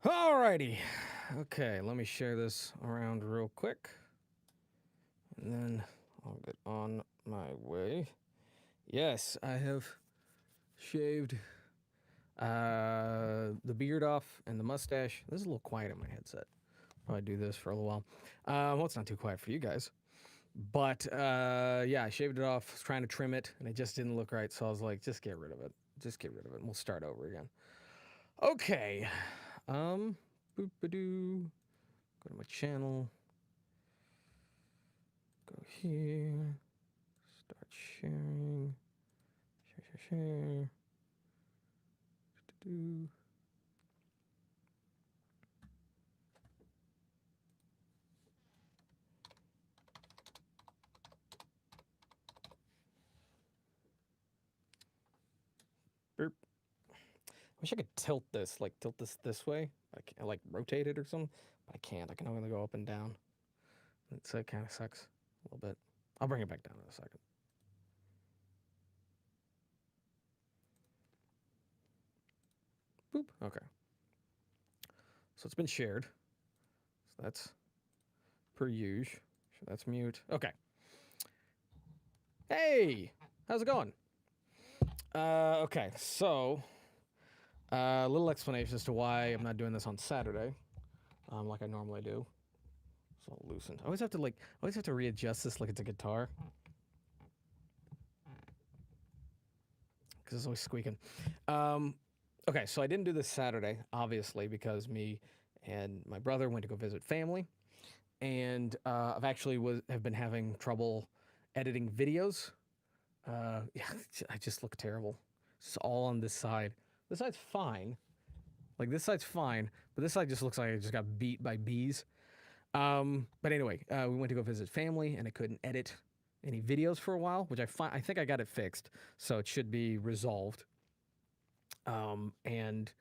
Alrighty. Okay, let me share this around real quick. And then I'll get on my way. Yes, I have shaved the beard off and the mustache. This is a little quiet in my headset. Probably do this for a little while. Well, it's not too quiet for you guys. But yeah, I shaved it off. Was trying to trim it, and it just didn't look right. So I was like, just get rid of it. Just get rid of it, and we'll start over again. Okay. Boop-a-doo. Go to my channel. Go here. Start sharing. Share. Do. Burp. I wish I could tilt this this way. I can like rotate it or something, but I can't. I can only go up and down. So it kind of sucks a little bit. I'll bring it back down in a second. Boop. Okay. So it's been shared. So that's per usual. So that's mute. Okay. Hey, how's it going? Okay, so a little explanation as to why I'm not doing this on Saturday, like I normally do. So I'll loosen. I always have to readjust this like it's a guitar, because it's always squeaking. Okay, so I didn't do this Saturday, obviously, because me and my brother went to go visit family, and I've actually have been having trouble editing videos. Yeah, I just look terrible. It's all on this side. This side's fine. Like this side's fine, but this side just looks like I just got beat by bees. But anyway, we went to go visit family, and I couldn't edit any videos for a while, which I think I got it fixed, so it should be resolved. And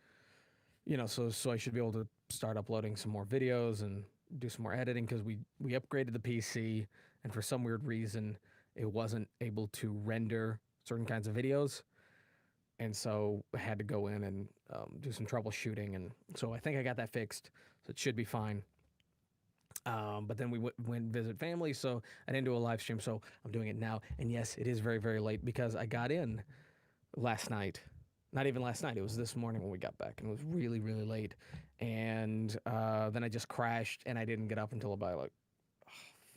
so I should be able to start uploading some more videos and do some more editing, because we upgraded the PC, and for some weird reason it wasn't able to render certain kinds of videos, and so I had to go in and do some troubleshooting, and so I think I got that fixed, so it should be fine. But then we went and visit family, so I didn't do a live stream, so I'm doing it now. And yes, it is very, very late, because I got in last night. Not even last night, it was this morning when we got back, and it was really, really late. And then I just crashed, and I didn't get up until about like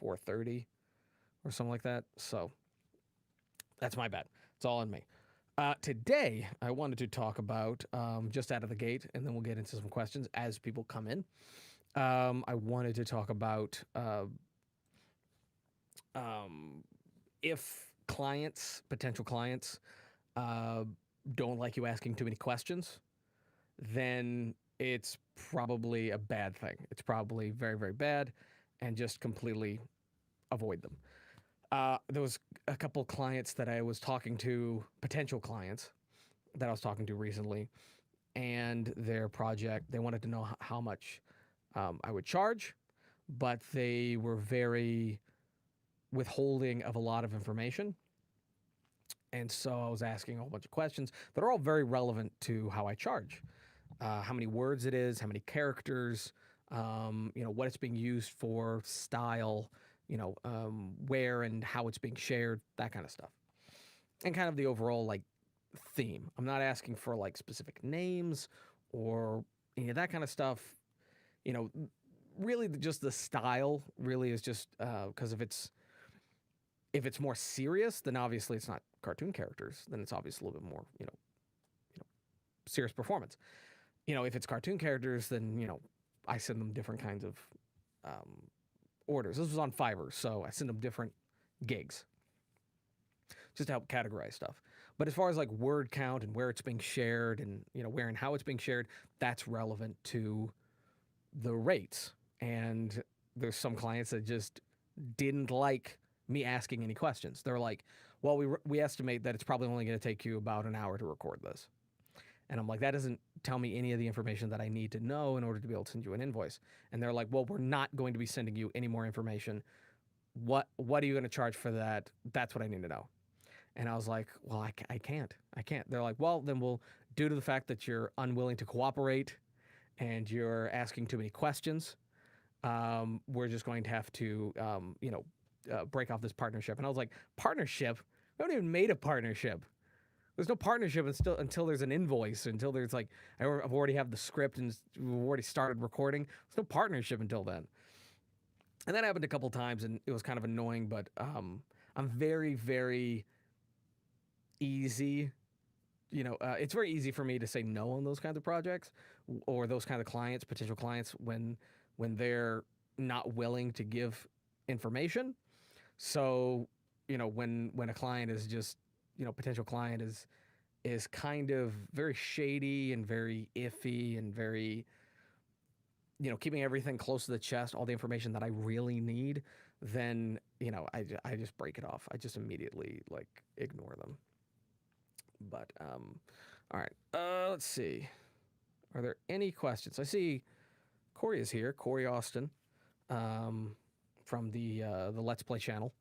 4:30 or something like that. So that's my bad. It's all on me. Today, I wanted to talk about, just out of the gate, and then we'll get into some questions as people come in. I wanted to talk about if potential clients, uh, don't like you asking too many questions, then it's probably a bad thing. It's probably very, very bad, and just completely avoid them. There was a couple clients that I was talking to, potential clients that I was talking to recently, and their project, they wanted to know how much I would charge, but they were very withholding of a lot of information. And so I was asking a whole bunch of questions that are all very relevant to how I charge. How many words it is, how many characters, what it's being used for, style, where and how it's being shared, that kind of stuff. And kind of the overall like theme. I'm not asking for like specific names or any of that kind of stuff. You know, really just the style really is just because if it's more serious, then obviously it's not cartoon characters. Then it's obviously a little bit more, serious performance. If it's cartoon characters, then I send them different kinds of orders. This was on Fiverr, so I send them different gigs just to help categorize stuff. But as far as like word count and where it's being shared, and where and how it's being shared, that's relevant to the rates. And there's some clients that just didn't like me asking any questions. They're like, well, we estimate that it's probably only going to take you about an hour to record this. And I'm like, that doesn't tell me any of the information that I need to know in order to be able to send you an invoice. And they're like, well, we're not going to be sending you any more information. What are you going to charge for that? That's what I need to know. And I was like, well, I can't. They're like, well, then due to the fact that you're unwilling to cooperate and you're asking too many questions, we're just going to have to, break off this partnership. And I was like, partnership? We haven't even made a partnership. There's no partnership until there's an invoice, until there's like, I've already have the script and we've already started recording. There's no partnership until then. And that happened a couple times, and it was kind of annoying. But I'm very, very easy. It's very easy for me to say no on those kinds of projects or those kind of clients, potential clients, when they're not willing to give information. So, when a client is just, potential client is kind of very shady and very iffy and very, keeping everything close to the chest, all the information that I really need, then, I just break it off. I just immediately like ignore them. But all right. Let's see. Are there any questions? I see Corey is here. Corey Austin, from the Let's Play channel.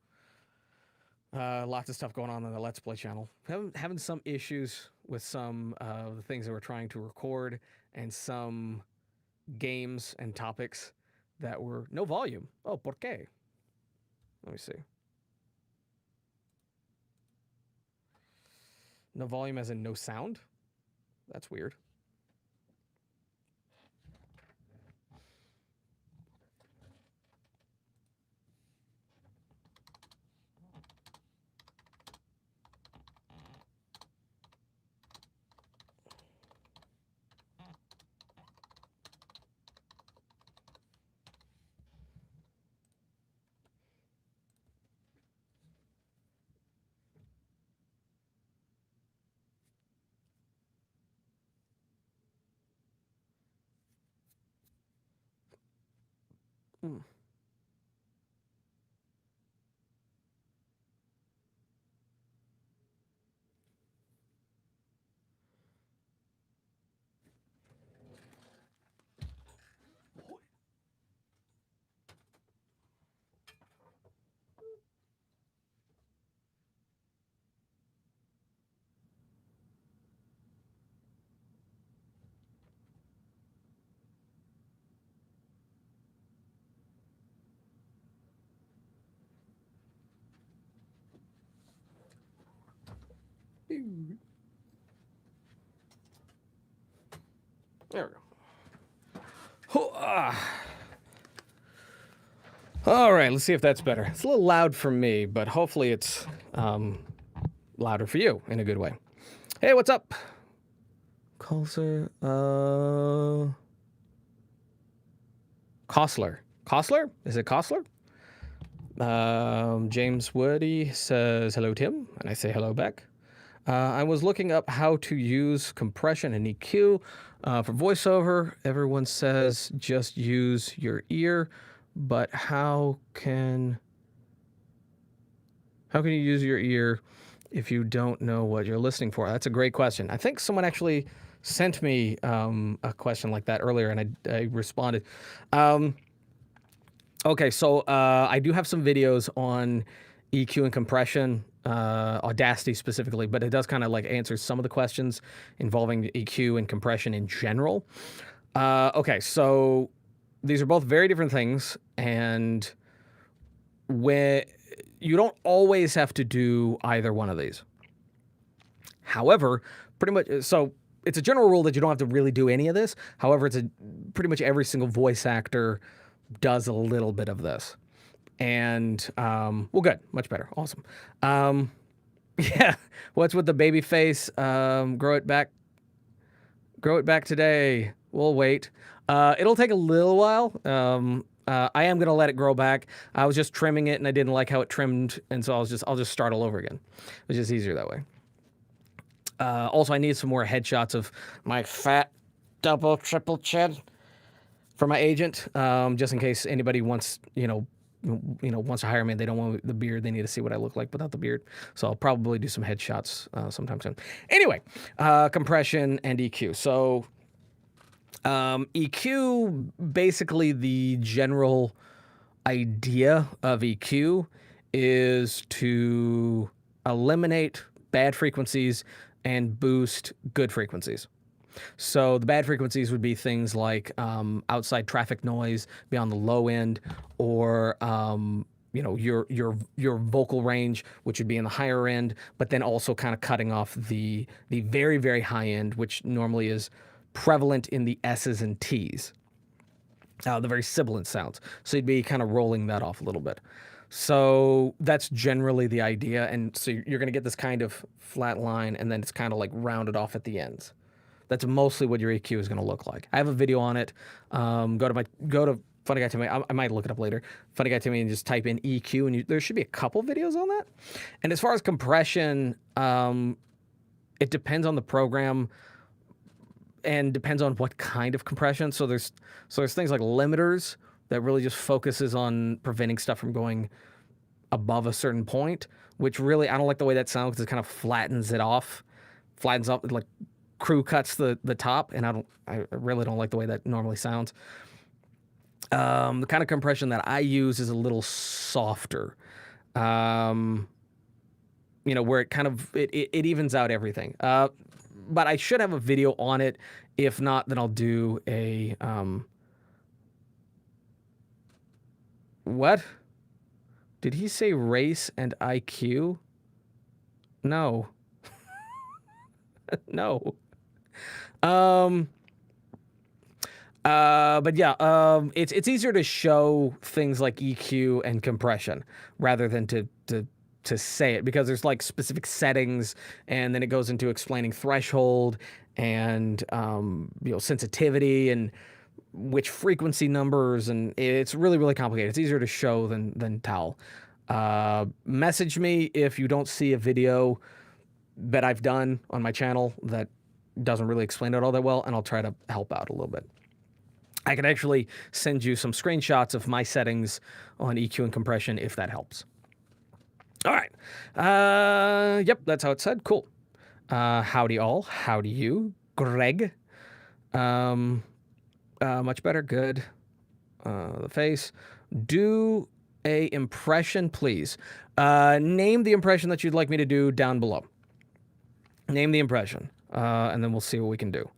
Lots of stuff going on the Let's Play channel. Having some issues with some of the things that we're trying to record, and some games and topics that were no volume. Oh, por qué? Let me see. No volume as in no sound? That's weird. Hmm. There we go. All right, let's see if that's better. It's a little loud for me, but hopefully it's louder for you in a good way. Hey, what's up? Closer. Costler. Costler? Is it Costler? James Woody says, hello, Tim. And I say hello back. I was looking up how to use compression and EQ for voiceover. Everyone says just use your ear, but how can you use your ear if you don't know what you're listening for? That's a great question. I think someone actually sent me a question like that earlier, and I responded. Okay, so I do have some videos on EQ and compression, Audacity specifically, but it does kind of like answer some of the questions involving EQ and compression in general. Okay, so these are both very different things, and when you don't always have to do either one of these. However, pretty much, so it's a general rule that you don't have to really do any of this. However, it's pretty much every single voice actor does a little bit of this. And, well, good. Much better. Awesome. Yeah. What's with the baby face? Grow it back. Grow it back today. We'll wait. It'll take a little while. I am going to let it grow back. I was just trimming it and I didn't like how it trimmed. And so I'll just start all over again. It's just easier that way. Also, I need some more headshots of my fat double, triple chin for my agent, just in case anybody wants, wants to hire me and they don't want the beard. They need to see what I look like without the beard. So I'll probably do some headshots sometime soon. Anyway, compression and EQ. So EQ, basically the general idea of EQ is to eliminate bad frequencies and boost good frequencies. So the bad frequencies would be things like outside traffic noise, be on the low end, or your vocal range, which would be in the higher end, but then also kind of cutting off the very very high end, which normally is prevalent in the S's and T's, the very sibilant sounds. So you'd be kind of rolling that off a little bit. So that's generally the idea, and so you're going to get this kind of flat line, and then it's kind of like rounded off at the ends. That's mostly what your EQ is going to look like. I have a video on it. Go to Funny Guy Timmy. I might look it up later. Funny Guy Timmy, and just type in EQ, and there should be a couple videos on that. And as far as compression, it depends on the program and depends on what kind of compression. So there's things like limiters that really just focuses on preventing stuff from going above a certain point, which really, I don't like the way that sounds because it kind of flattens it off, flattens up, like crew cuts the top, and I really don't like the way that normally sounds. The kind of compression that I use is a little softer, where it kind of it evens out everything. But I should have a video on it. If not, then I'll do a what? Did he say race and IQ? No. No. But yeah, it's easier to show things like EQ and compression rather than to say it, because there's like specific settings, and then it goes into explaining threshold and sensitivity and which frequency numbers, and it's really really complicated. It's easier to show than tell. Message me if you don't see a video that I've done on my channel that doesn't really explain it all that well, and I'll try to help out a little bit. I can actually send you some screenshots of my settings on EQ and compression if that helps. All right. Yep, that's how it's said. Cool. Howdy all. Howdy you. Greg. Much better. Good. The face. Do a impression, please. Name the impression that you'd like me to do down below. Name the impression, and then we'll see what we can do.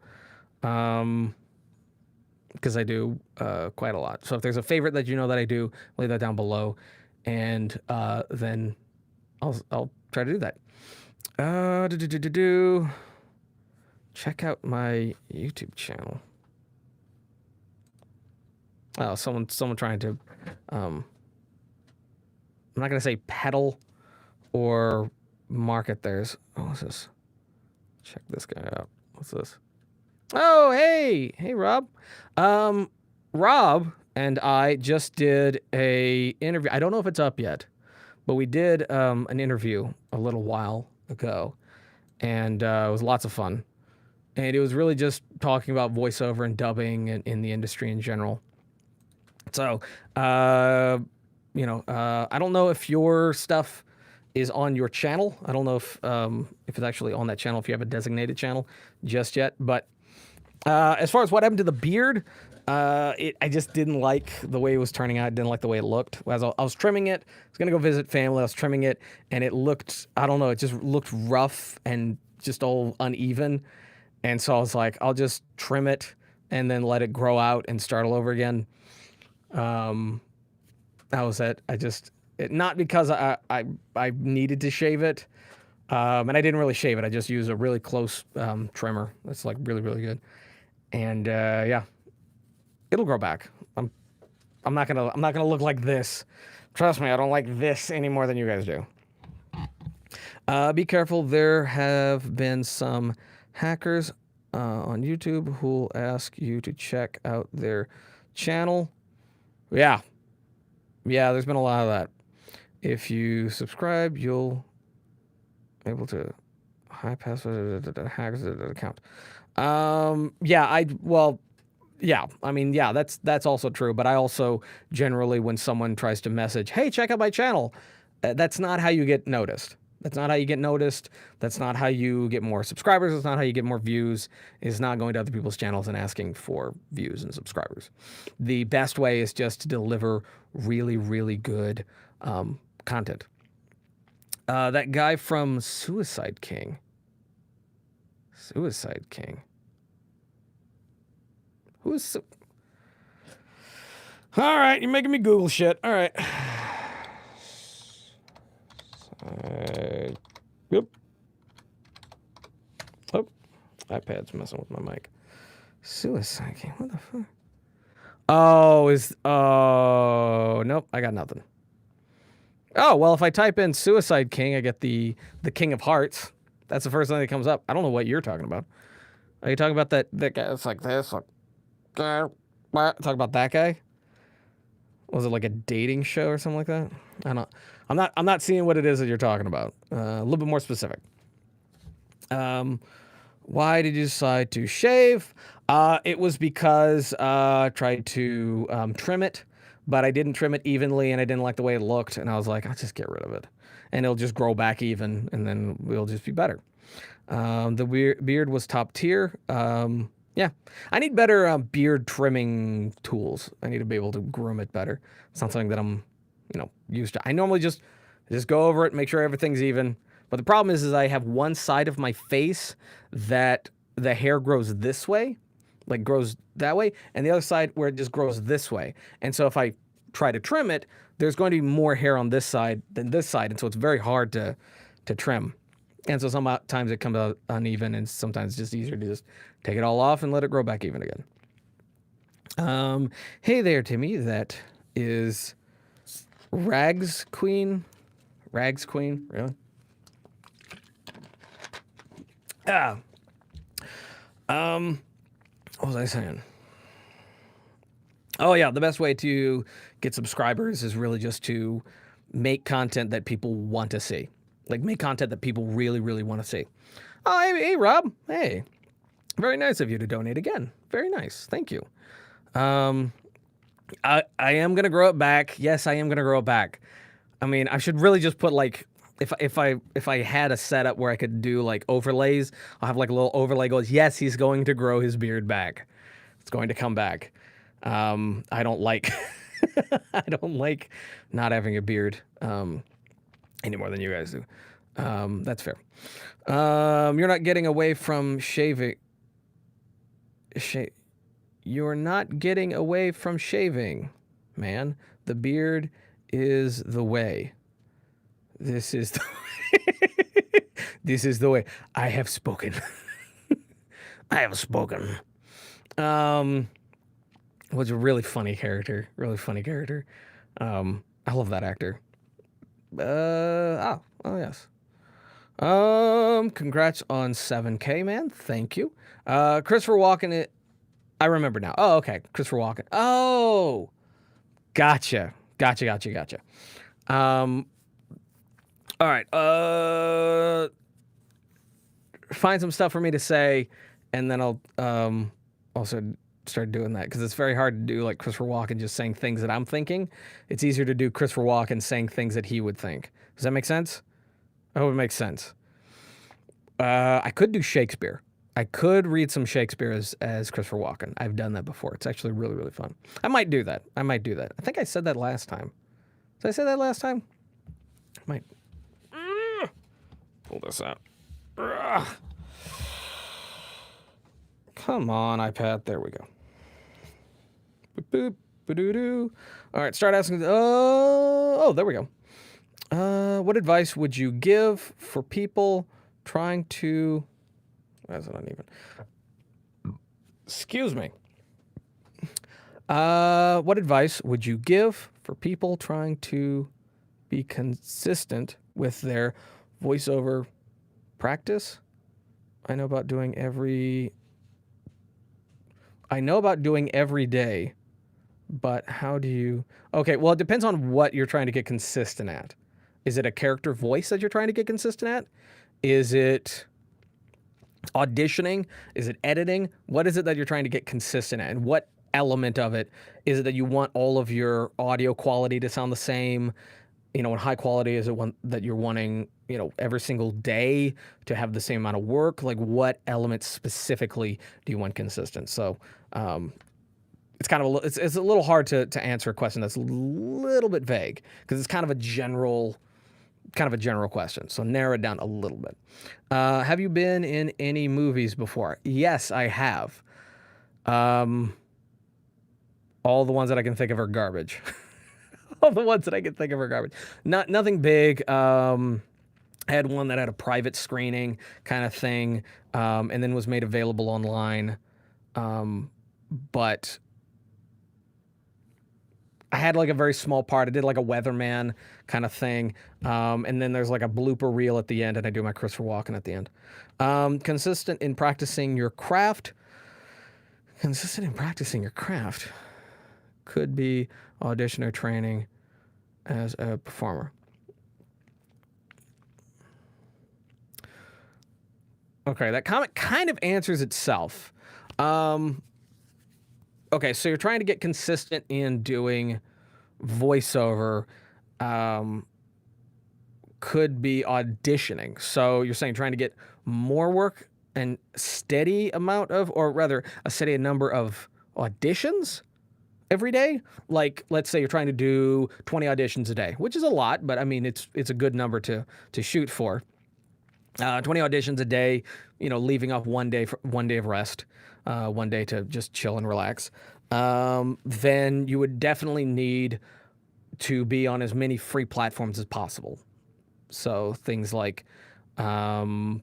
Because I do quite a lot. So if there's a favorite that you know that I do, leave that down below, and then I'll try to do that. Check out my YouTube channel. Oh, someone trying to I'm not gonna say peddle or market theirs. Oh, what's this? Check this guy out. What's this? Oh, hey, Rob. Rob and I just did a interview. I don't know if it's up yet, but we did an interview a little while ago, and it was lots of fun. And it was really just talking about voiceover and dubbing and in the industry in general. So, I don't know if your stuff is on your channel. I don't know if it's actually on that channel, if you have a designated channel just yet. But as far as what happened to the beard, I just didn't like the way it was turning out. I didn't like the way it looked. As I was trimming it, I was going to go visit family. I was trimming it, and it looked, I don't know, it just looked rough and just all uneven. And so I was like, I'll just trim it and then let it grow out and start all over again. That was it. Not because I needed to shave it, and I didn't really shave it. I just used a really close trimmer. That's like really really good, and yeah, it'll grow back. I'm not gonna look like this. Trust me, I don't like this any more than you guys do. Be careful. There have been some hackers on YouTube who'll ask you to check out their channel. Yeah, there's been a lot of that. If you subscribe, you'll able to high password hackers account. That's also true. But I also generally, when someone tries to message, hey, check out my channel, that's not how you get noticed. That's not how you get noticed. That's not how you get more subscribers. That's not how you get more views. It's not going to other people's channels and asking for views and subscribers. The best way is just to deliver really, really good content. That guy from Suicide King. Who's... All right, you're making me Google shit. All right. Yep. Oh, iPad's messing with my mic. Suicide King. What the fuck? Oh, nope, I got nothing. Oh, well, if I type in Suicide King, I get the King of Hearts. That's the first thing that comes up. I don't know what you're talking about. Are you talking about that guy? It's like this. Like, talk about that guy? Was it like a dating show or something like that? I don't. I'm not seeing what it is that you're talking about. A little bit more specific. Why did you decide to shave? It was because I tried to trim it, but I didn't trim it evenly, and I didn't like the way it looked. And I was like, I'll just get rid of it, and it'll just grow back even, and then we'll just be better. The beard was top tier. Yeah, I need better beard trimming tools. I need to be able to groom it better. It's not something that I'm, used to. I normally just go over it, make sure everything's even. But the problem is I have one side of my face that the hair grows this way, like grows that way, and the other side where it just grows this way. And so if I try to trim it, there's going to be more hair on this side than this side, and so it's very hard to trim. And so sometimes it comes out uneven, and sometimes it's just easier to just take it all off and let it grow back even again. Hey there, Timmy. That is Rags Queen. Rags Queen, really? What was I saying? Oh yeah, the best way to get subscribers is really just to make content that people want to see. Like, make content that people really, really want to see. Oh, hey, Rob. Hey. Very nice of you to donate again. Very nice. Thank you. I am going to grow it back. Yes, I am going to grow it back. I mean, I should really just put, like, if I had a setup where I could do, like, overlays, I'll have, like, a little overlay goes, yes, he's going to grow his beard back. It's going to come back. I don't like... I don't like not having a beard. Any more than you guys do. That's fair. You're not getting away from shaving. You're not getting away from shaving, man. The beard is the way. This is the way. This is the way. I have spoken. I have spoken. Was a really funny character. Really funny character. I love that actor. Oh yes. Congrats on 7K, man. Thank you. Christopher Walken. I remember now. Oh, okay. Christopher Walken. Oh, gotcha. All right. Find some stuff for me to say, and then I'll also start doing that, because it's very hard to do like Christopher Walken just saying things that I'm thinking. It's easier to do Christopher Walken saying things that he would think. Does that make sense? I hope it makes sense. I could do Shakespeare. I could read some Shakespeare as Christopher Walken. I've done that before. It's actually really, really fun. I might do that. I think I said that last time. Did I say that last time? I might. Pull this out. Come on, iPad. There we go. Boop, boop, ba-doo-doo. All right, start asking. Oh, there we go. What advice would you give for people trying to... That's uneven. Excuse me. What advice would you give for people trying to be consistent with their voiceover practice? I know about doing every day, but how do you... Okay, well, it depends on what you're trying to get consistent at. Is it a character voice that you're trying to get consistent at? Is it auditioning? Is it editing? What is it that you're trying to get consistent at? And what element of it is it that you want all of your audio quality to sound the same? And high quality, is it one that you're wanting, every single day to have the same amount of work? Like, what elements specifically do you want consistent? So, it's kind of it's a little hard to answer a question that's a little bit vague, because it's kind of a general question. So narrow it down a little bit. Have you been in any movies before? Yes, I have. All the ones that I can think of are garbage. All the ones that I can think of are garbage. Nothing big. I had one that had a private screening kind of thing, and then was made available online. But I had like a very small part. I did like a weatherman kind of thing. And then there's like a blooper reel at the end, and I do my Christopher Walken at the end. Consistent in practicing your craft. Consistent in practicing your craft. Could be audition or training as a performer. Okay, that comment kind of answers itself. Okay, so you're trying to get consistent in doing voiceover. Could be auditioning. So you're saying trying to get more work and steady amount of, or rather a steady number of auditions every day. Like, let's say you're trying to do 20 auditions a day, which is a lot, but I mean, it's a good number to shoot for. 20 auditions a day, leaving off one day of rest, one day to just chill and relax. Then you would definitely need to be on as many free platforms as possible. So things like, I'm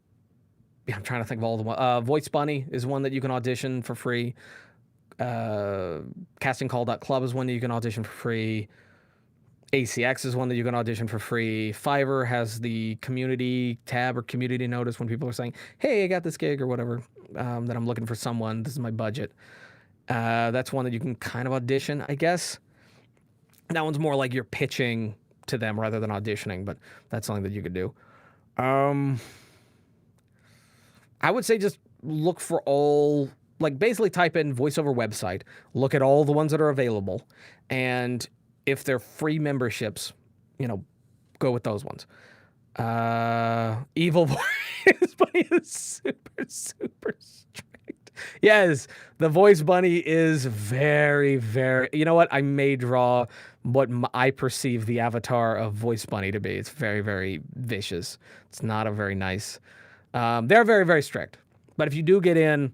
trying to think of all the ones. Voice Bunny is one that you can audition for free. CastingCall.club is one that you can audition for free. ACX is one that you can audition for free. Fiverr has the community tab or community notice when people are saying, hey, I got this gig or whatever, that I'm looking for someone. This is my budget. That's one that you can kind of audition, I guess. That one's more like you're pitching to them rather than auditioning, but that's something that you could do. I would say just look for all, like basically type in voiceover website, look at all the ones that are available, and if they're free memberships, go with those ones. Evil Voice Bunny is super, super strict. Yes, the Voice Bunny is very, very, you know what? I may draw what I perceive the avatar of Voice Bunny to be. It's very, very vicious. It's not a very nice, they're very, very strict. But if you do get in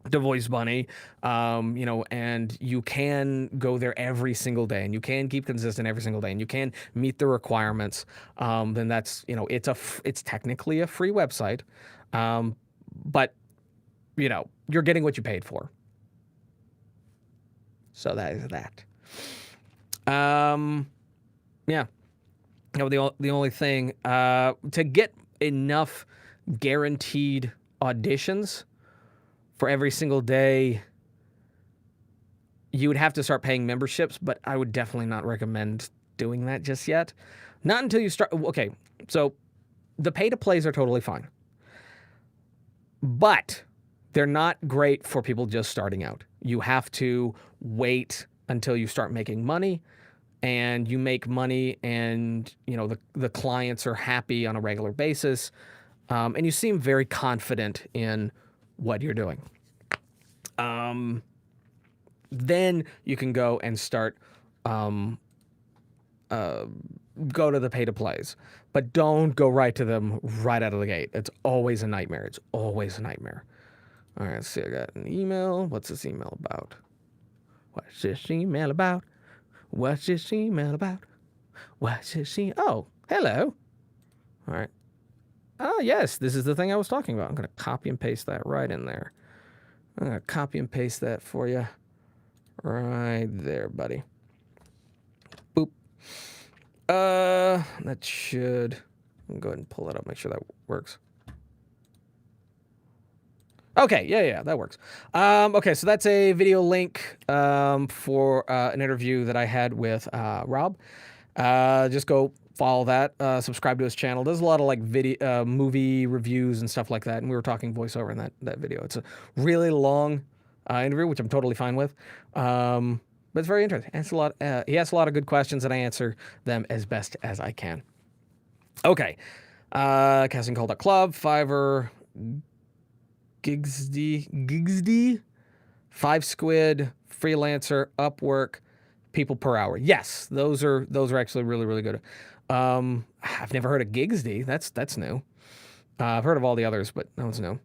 to Voice Bunny, and you can go there every single day, and you can keep consistent every single day, and you can meet the requirements, then that's, it's technically a free website, but you're getting what you paid for. So that is that. Yeah. The only thing, to get enough guaranteed auditions for every single day, you would have to start paying memberships, but I would definitely not recommend doing that just yet. Not until you start. Okay, so the pay-to-plays are totally fine, but they're not great for people just starting out. You have to wait until you start making money, and you make money, and the clients are happy on a regular basis, and you seem very confident in what you're doing. Then you can go and start, go to the pay-to-plays, but don't go right to them right out of the gate. It's always a nightmare. It's always a nightmare. All right, let's see. I got an email. What's this email about? What's this email about? What's this email about? What's this email? Oh, hello. All right. Oh, yes, this is the thing I was talking about. I'm going to copy and paste that right in there. I'm going to copy and paste that for you. Right there, buddy. Boop. That should... I'll go ahead and pull that up, make sure that works. Okay, yeah, that works. Okay, so that's a video link for an interview that I had with Rob. Just go follow that, subscribe to his channel. Does a lot of like video, movie reviews and stuff like that, and we were talking voiceover in that video. It's a really long interview, which I'm totally fine with. But it's very interesting. He asks a lot of good questions, and I answer them as best as I can. Okay. CastingCall.club, Fiverr, Gigsdy, 5 Squid, Freelancer, Upwork, people per hour. Yes, those are actually really, really good. I've never heard of Gigsdy. That's new. I've heard of all the others, but that one's new.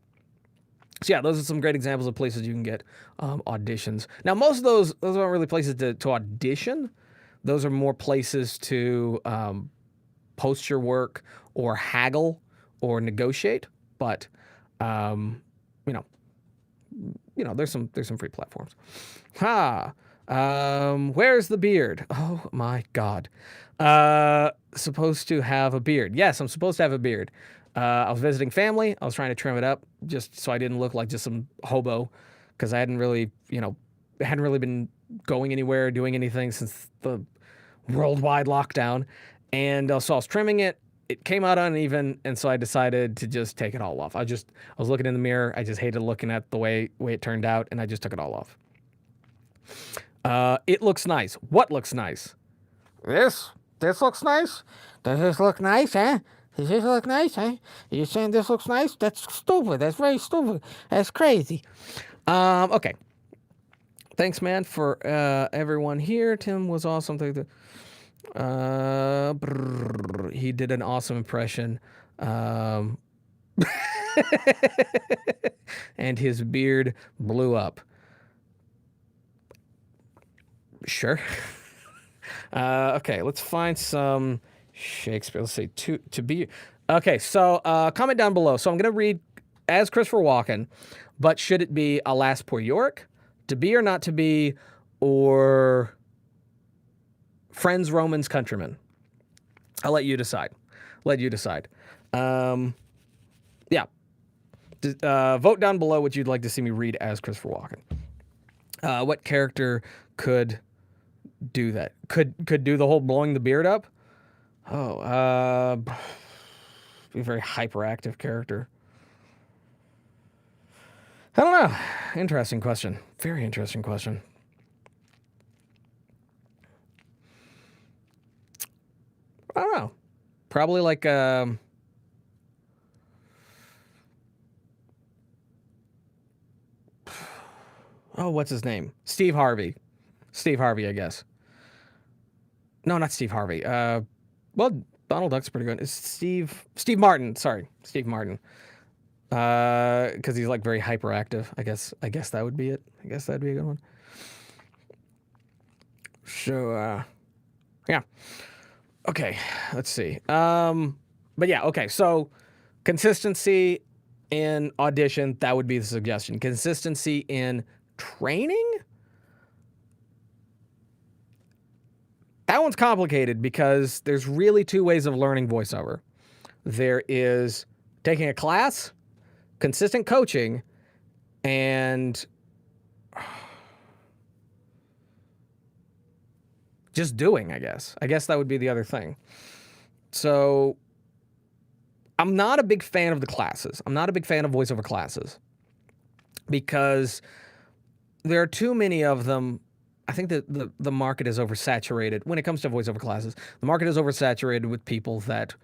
So yeah, those are some great examples of places you can get auditions. Now, most of those aren't really places to audition. Those are more places to post your work or haggle or negotiate. But um, you know, there's some free platforms. Where's the beard? Oh my God. Supposed to have a beard. Yes, I'm supposed to have a beard. I was visiting family. I was trying to trim it up just so I didn't look like just some hobo, because I hadn't really, been going anywhere, doing anything since the worldwide lockdown. And so I was trimming it. It came out uneven, and so I decided to just take it all off. I was looking in the mirror. I just hated looking at the way it turned out, and I just took it all off. It looks nice. What looks nice? This looks nice. Does this look nice, huh? Does this look nice, huh? Are you saying this looks nice? That's stupid. That's very stupid. That's crazy. Okay. Thanks, man, for everyone here. Tim was awesome. He did an awesome impression. And his beard blew up. Sure. Okay, let's find some Shakespeare. Let's say to be. Okay, so comment down below. So I'm gonna read as Christopher Walken, but should it be alas poor York, to be or not to be, or friends, Romans, countrymen? I'll let you decide. Yeah. Vote down below what you'd like to see me read as Christopher Walken. What character could do that? Could do the whole blowing the beard up? Oh, be a very hyperactive character. I don't know. Interesting question. Very interesting question. I don't know. Probably like oh, what's his name? Steve Harvey. Steve Harvey, I guess. No, not Steve Harvey. Well, Donald Duck's pretty good. It's Steve Martin. Sorry, Steve Martin. Because he's like very hyperactive. I guess that would be it. I guess that'd be a good one. So, yeah. Okay, let's see. But yeah, okay. So, consistency in audition, that would be the suggestion. Consistency in training? That one's complicated because there's really two ways of learning voiceover. There is taking a class, consistent coaching, and just doing, I guess. I guess that would be the other thing. So I'm not a big fan of the classes. I'm not a big fan of voiceover classes because there are too many of them. I think that the market is oversaturated when it comes to voiceover classes. The market is oversaturated with people that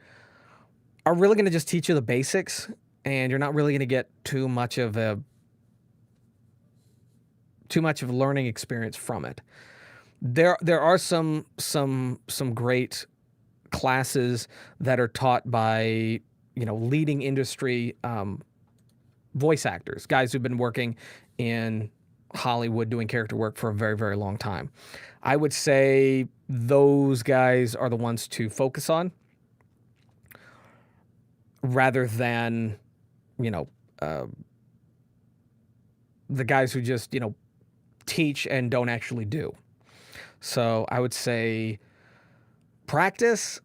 are really going to just teach you the basics, and you're not really going to get too much of learning experience from it. There are some great classes that are taught by leading industry voice actors, guys who've been working in Hollywood doing character work for a very, very long time. I would say those guys are the ones to focus on rather than, the guys who just, teach and don't actually do. So I would say practice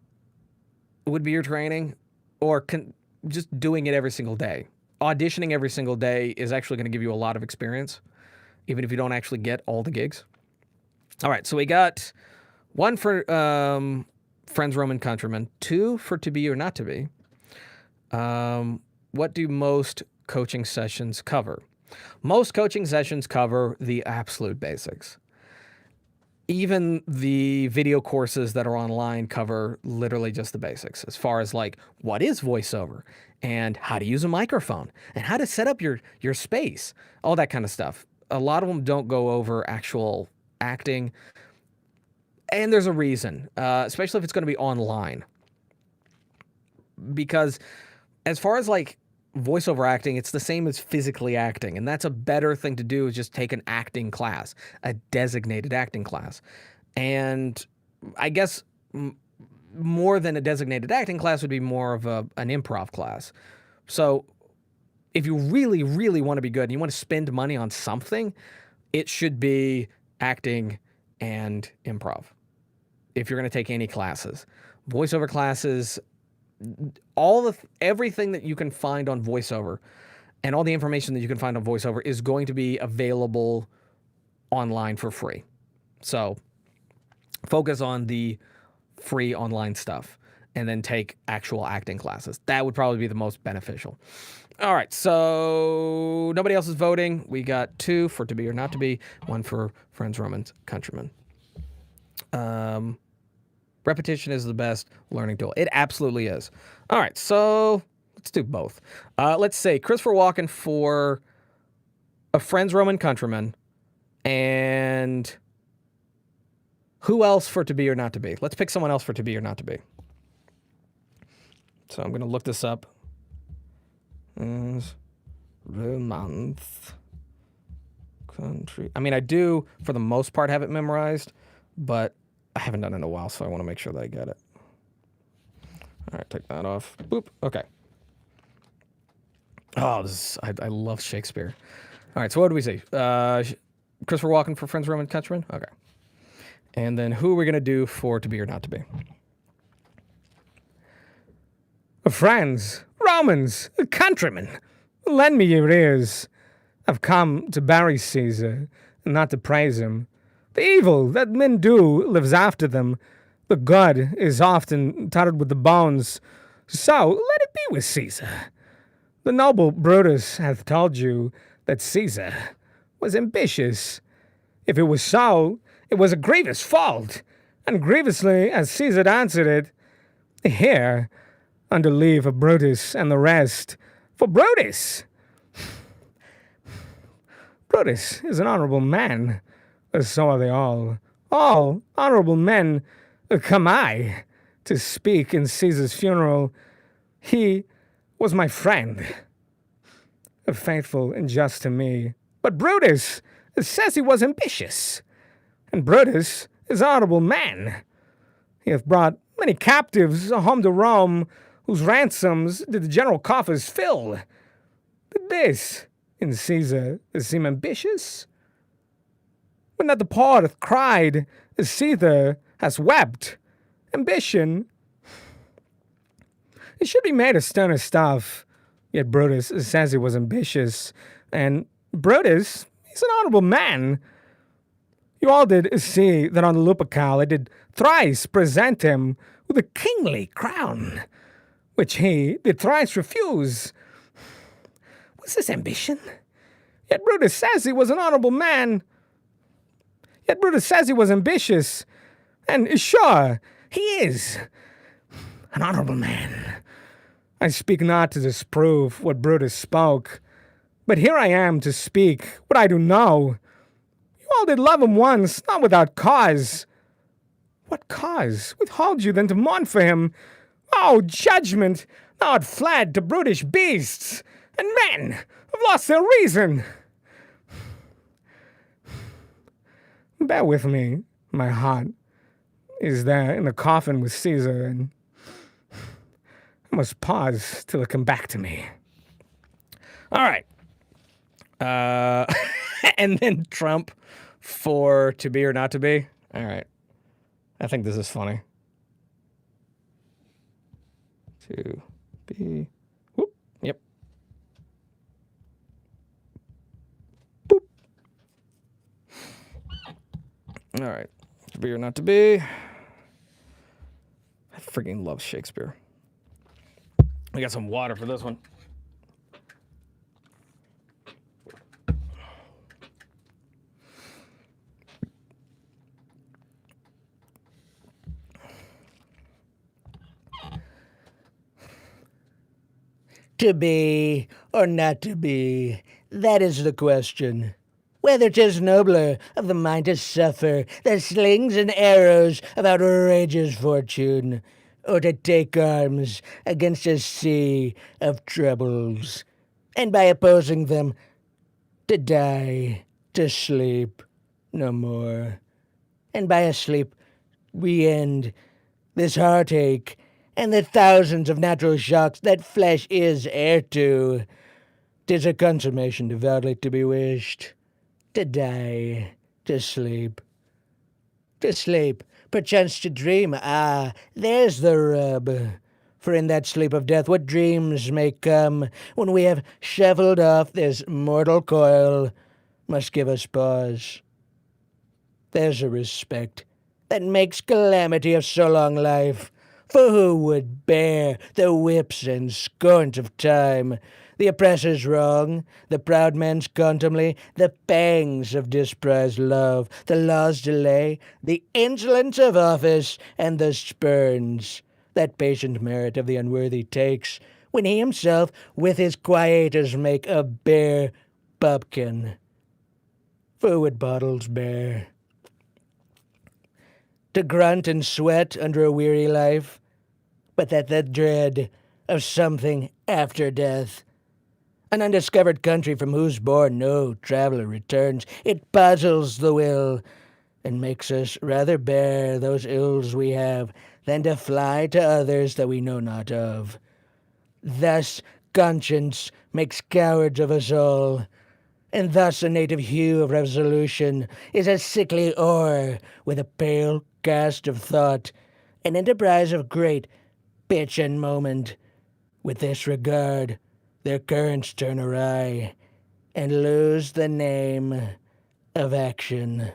would be your training, or just doing it every single day. Auditioning every single day is actually going to give you a lot of experience, even if you don't actually get all the gigs. All right, so we got 1 for friends, Roman, countrymen, 2 for to be or not to be. What do most coaching sessions cover? Most coaching sessions cover the absolute basics. Even the video courses that are online cover literally just the basics, as far as like what is voiceover and how to use a microphone and how to set up your space, all that kind of stuff. A lot of them don't go over actual acting, and there's a reason, especially if it's going to be online. Because as far as like voiceover acting, it's the same as physically acting. And that's a better thing to do, is just take an acting class, a designated acting class. And I guess more than a designated acting class would be more of an improv class. So if you really, really want to be good and you want to spend money on something, it should be acting and improv. If you're going to take any classes, voiceover classes, everything that you can find on voiceover and all the information that you can find on voiceover is going to be available online for free. So focus on the free online stuff and then take actual acting classes. That would probably be the most beneficial. All right, so nobody else is voting. We got 2 for to be or not to be, 1 for friends, Romans, countrymen. Repetition is the best learning tool. It absolutely is. All right, so let's do both. Let's say Christopher Walken for a friends, Roman countryman, and who else for to be or not to be? Let's pick someone else for to be or not to be. So I'm going to look this up. Romance country. I mean, I do, for the most part, have it memorized, but I haven't done it in a while, so I want to make sure that I get it. All right, take that off. Boop. Okay. Oh, I love Shakespeare. All right, so what do we say? Christopher Walken for Friends, Roman Countrymen? Okay. And then who are we going to do for to be or not to be? Friends, Romans, countrymen, lend me your ears. I've come to bury Caesar, not to praise him. The evil that men do lives after them. The good is often tattered with the bones. So let it be with Caesar. The noble Brutus hath told you that Caesar was ambitious. If it was so, it was a grievous fault, and grievously as Caesar answered it. Here, under leave of Brutus and the rest, for Brutus is an honorable man, as so are they all. All honorable men come I to speak in Caesar's funeral. He was my friend, faithful and just to me. But Brutus says he was ambitious, and Brutus is an honorable man. He hath brought many captives home to Rome, whose ransoms did the general coffers fill. Did this in Caesar seem ambitious? When that the poet hath cried, as Caesar has wept, ambition, it should be made of sterner stuff. Yet Brutus says he was ambitious, and Brutus, he's an honorable man. You all did see that on the Lupercal I did thrice present him with a kingly crown, which he did thrice refuse. Was this ambition? Yet Brutus says he was an honorable man. Yet Brutus says he was ambitious, and sure, he is an honorable man. I speak not to disprove what Brutus spoke, but here I am to speak what I do know. You all did love him once, not without cause. What cause withhold you then to mourn for him? Oh, judgment! Thou art fled to brutish beasts, and men have lost their reason. Bear with me, my heart is there in the coffin with Caesar, and I must pause till it come back to me. All right. And then Trump for to be or not to be. All right. I think this is funny. To be. Whoop. Yep. Boop. All right. To be or not to be. I freaking love Shakespeare. I got some water for this one. To be or not to be, that is the question. Whether 'tis nobler of the mind to suffer the slings and arrows of outrageous fortune, or to take arms against a sea of troubles, and by opposing them, to die, to sleep no more. And by asleep, we end this heartache and the thousands of natural shocks that flesh is heir to. 'Tis a consummation devoutly to be wished. To die, to sleep, perchance to dream. Ah, there's the rub. For in that sleep of death, what dreams may come when we have shuffled off this mortal coil must give us pause. There's a respect that makes calamity of so long life. For who would bear the whips and scorns of time, the oppressor's wrong, the proud man's contumely, the pangs of disprized love, the law's delay, the insolence of office, and the spurns that patient merit of the unworthy takes, when he himself with his quietus make a bare bumpkin? For who would bottles bear? To grunt and sweat under a weary life, but that the dread of something after death, an undiscovered country from whose bourne no traveler returns, it puzzles the will, and makes us rather bear those ills we have than to fly to others that we know not of. Thus conscience makes cowards of us all, and thus a native hue of resolution is a sickly ore with a pale cast of thought, an enterprise of great pitch and moment. With this regard, their currents turn awry and lose the name of action.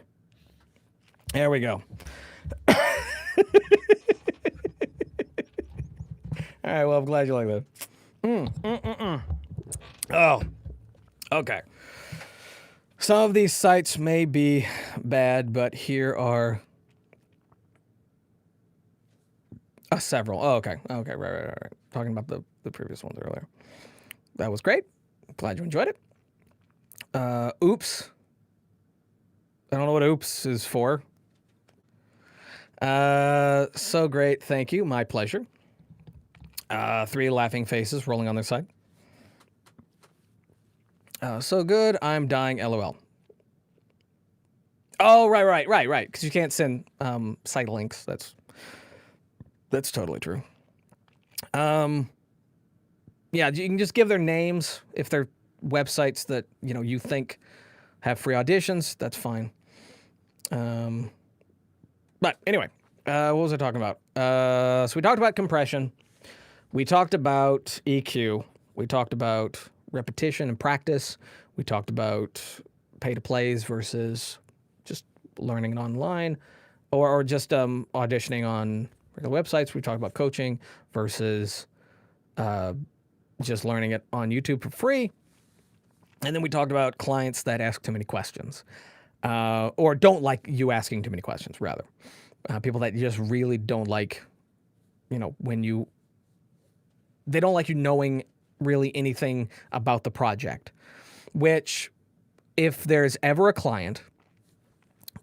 There we go. All right, well, I'm glad you like that. Oh, okay. Some of these sites may be bad, but here are several. Oh, okay. Okay, right. Talking about the previous ones earlier. That was great. Glad you enjoyed it. Oops. I don't know what oops is for. So great. Thank you. My pleasure. 3 laughing faces rolling on their side. So good. I'm dying. LOL. Oh, right. Because you can't send site links. That's totally true. Yeah, you can just give their names if they're websites that you think have free auditions. That's fine. But anyway, what was I talking about? So we talked about compression. We talked about EQ. We talked about repetition and practice. We talked about pay-to-plays versus just learning it online, or just auditioning on regular websites. We talked about coaching versus just learning it on YouTube for free. And then we talked about clients that ask too many questions, or don't like you asking too many questions, rather. People that just really don't like, they don't like you knowing really anything about the project. Which, if there's ever a client,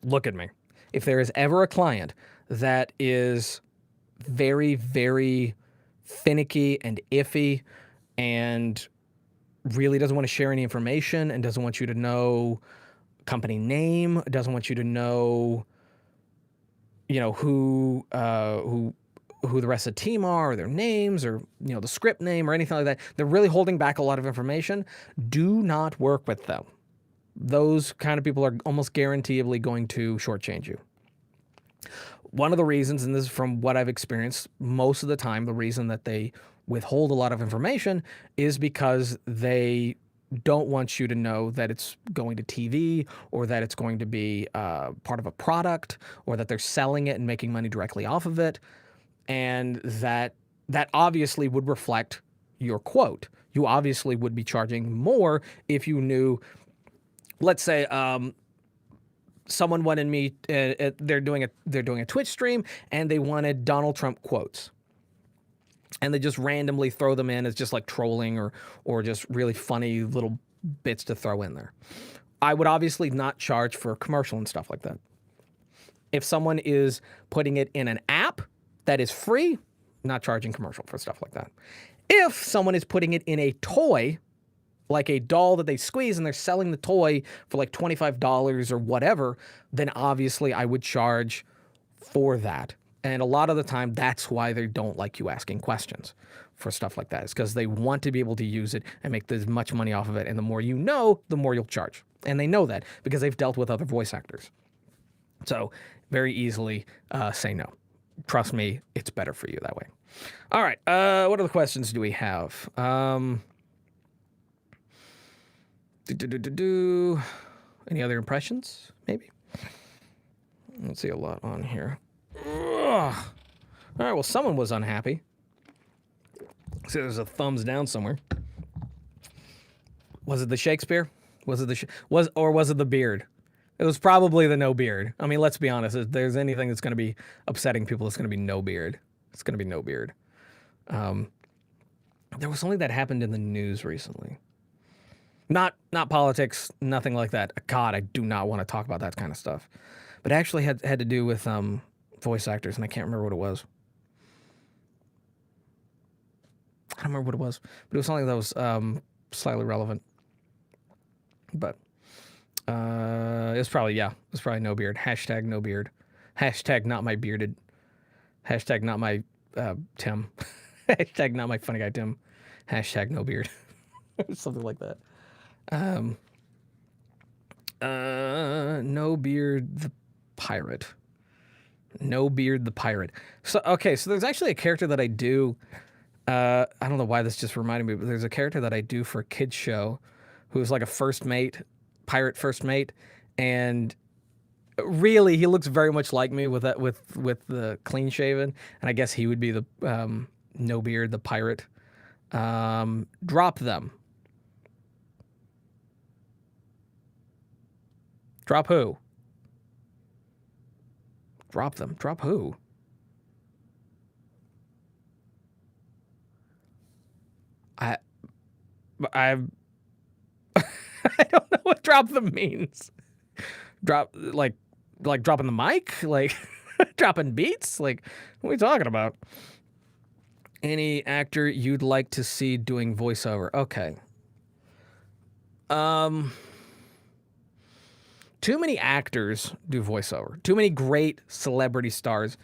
look at me. If there is ever a client that is very, very finicky and iffy and really doesn't want to share any information and doesn't want you to know company name, doesn't want you to know, who the rest of the team are, or their names, or the script name, or anything like that, they're really holding back a lot of information, do not work with them. Those kind of people are almost guaranteedly going to shortchange you. One of the reasons, and this is from what I've experienced most of the time, the reason that they withhold a lot of information is because they don't want you to know that it's going to TV, or that it's going to be part of a product, or that they're selling it and making money directly off of it. And that obviously would reflect your quote. You obviously would be charging more if you knew, let's say, someone wanted me, they're doing a Twitch stream and they wanted Donald Trump quotes. And they just randomly throw them in as just like trolling or just really funny little bits to throw in there. I would obviously not charge for commercial and stuff like that. If someone is putting it in an app that is free, not charging commercial for stuff like that. If someone is putting it in a toy, like a doll that they squeeze and they're selling the toy for like $25 or whatever, then obviously I would charge for that. And a lot of the time, that's why they don't like you asking questions for stuff like that. It's because they want to be able to use it and make as much money off of it. And the more you know, the more you'll charge. And they know that because they've dealt with other voice actors. So very easily say no. Trust me, it's better for you that way. All right. What other questions do we have? Any other impressions? Maybe. Let's see a lot on here. Ugh. All right. Well, someone was unhappy. So there's a thumbs down somewhere. Was it the Shakespeare? Was it the was it the beard? It was probably the no beard. I mean, let's be honest. If there's anything that's going to be upsetting people, it's going to be no beard. It's going to be no beard. There was something that happened in the news recently. Not politics, nothing like that. God, I do not want to talk about that kind of stuff. But it actually had to do with voice actors, and I can't remember what it was. I don't remember what it was, but it was something that was slightly relevant. But it was probably no beard. Hashtag no beard. Hashtag not my bearded. Hashtag not my Tim. Hashtag not my funny guy Tim. Hashtag no beard. Something like that. No beard the pirate. No beard the pirate. So okay, so there's actually a character that I do. I don't know why this just reminded me, but there's a character that I do for a kids show, who's like a first mate, pirate first mate, and really he looks very much like me with that with the clean shaven, and I guess he would be the no beard the pirate. Drop them. Drop who? Drop them. Drop who? I I don't know what drop them means. Drop like dropping the mic? Like dropping beats? Like what are we talking about? Any actor you'd like to see doing voiceover? Okay. Too many actors do voiceover. Too many great celebrity stars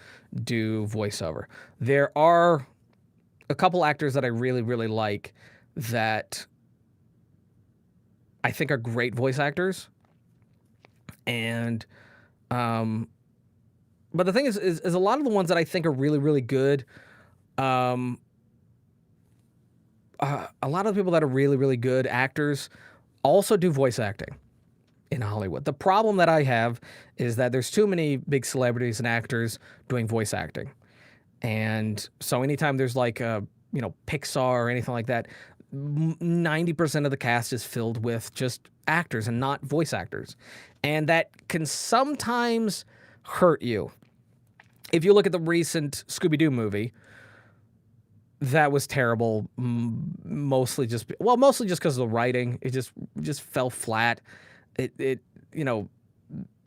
do voiceover. There are a couple actors that I really, really like that I think are great voice actors. And, but the thing is a lot of the ones that I think are really, really good, a lot of the people that are really, really good actors also do voice acting in Hollywood. The problem that I have is that there's too many big celebrities and actors doing voice acting. And so anytime there's like Pixar or anything like that, 90% of the cast is filled with just actors and not voice actors. And that can sometimes hurt you. If you look at the recent Scooby-Doo movie, that was terrible, mostly just because of the writing. It just fell flat. It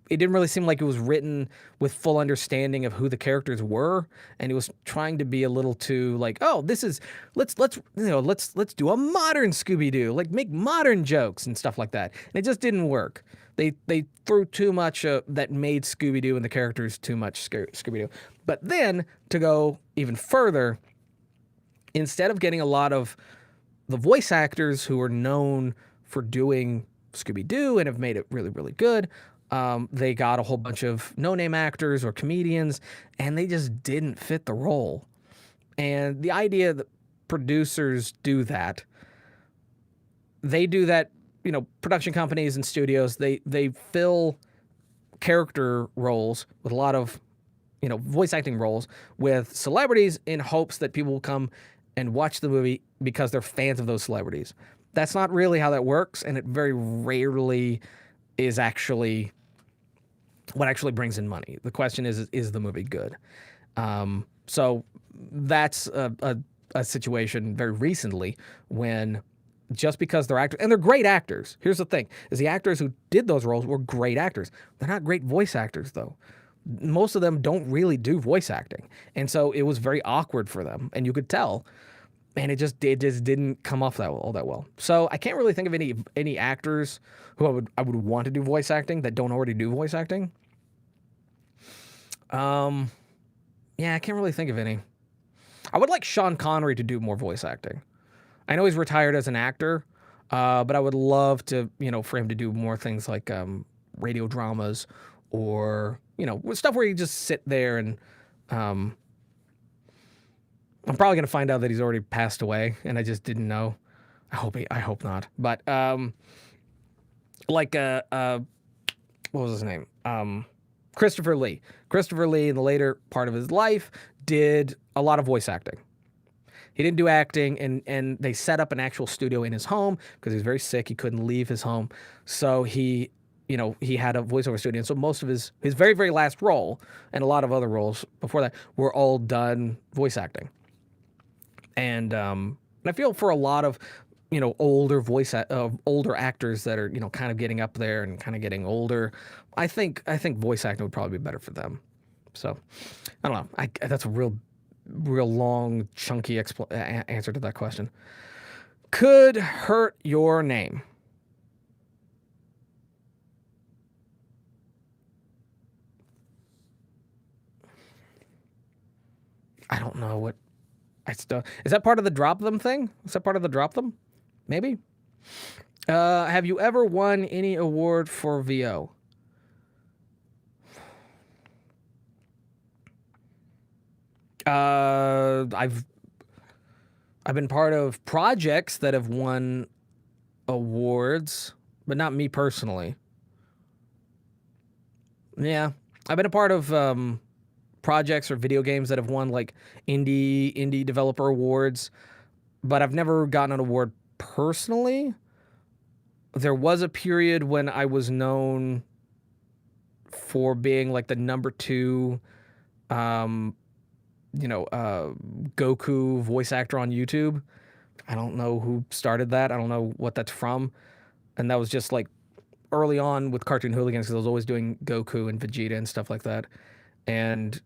didn't really seem like it was written with full understanding of who the characters were, and it was trying to be a little too like, oh, this is let's do a modern Scooby-Doo, like make modern jokes and stuff like that. And it just didn't work. They threw too much that made Scooby-Doo and the characters too much Scooby-Doo. But then to go even further, instead of getting a lot of the voice actors who are known for doing Scooby-Doo and have made it really, really good, they got a whole bunch of no-name actors or comedians, and they just didn't fit the role. And the idea that producers do that, production companies and studios, they fill character roles with a lot of, voice acting roles with celebrities in hopes that people will come and watch the movie because they're fans of those celebrities. That's not really how that works, and it very rarely is actually what actually brings in money. The question is the movie good? So that's a situation very recently when just because they're actors, and they're great actors. Here's the thing, is the actors who did those roles were great actors. They're not great voice actors, though. most of them don't really do voice acting. And so it was very awkward for them. And you could tell. And it just didn't come off all that well. So I can't really think of any actors who I would want to do voice acting that don't already do voice acting. Yeah, I can't really think of any. I would like Sean Connery to do more voice acting. I know he's retired as an actor, but I would love to, for him to do more things like radio dramas or, stuff where you just sit there and I'm probably going to find out that he's already passed away and I just didn't know. I hope not. But like what was his name? Christopher Lee. Christopher Lee in the later part of his life did a lot of voice acting. He didn't do acting, and they set up an actual studio in his home because he was very sick. He couldn't leave his home. So he had a voiceover studio. And so most of his very, very last role and a lot of other roles before that were all done voice acting. And I feel for a lot of, older older actors that are, kind of getting up there and kind of getting older, I think voice acting would probably be better for them. So I don't know. That's a real long, chunky answer to that question. Could hurt your name. I don't know what. Is that part of the drop them thing? Is that part of the drop them? Maybe. Have you ever won any award for VO? I've been part of projects that have won awards, but not me personally. Yeah, I've been a part of projects or video games that have won like indie developer awards, but I've never gotten an award personally. There was a period when I was known for being like the number 2 Goku voice actor on YouTube. I don't know who started that. I don't know what that's from. And that was just like early on with Cartoon Hooligans because I was always doing Goku and Vegeta and stuff like that. And,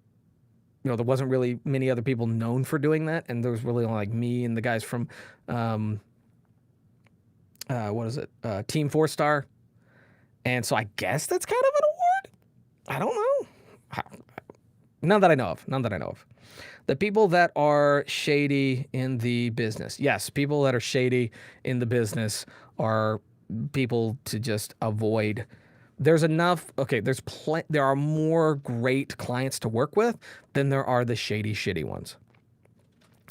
there wasn't really many other people known for doing that. And there was really only like me and the guys from, Team 4 Star. And so I guess that's kind of an award. I don't know. None that I know of. The people that are shady in the business. Yes, people that are shady in the business are people to just avoid. There's enough. Okay, there are more great clients to work with than there are the shitty ones.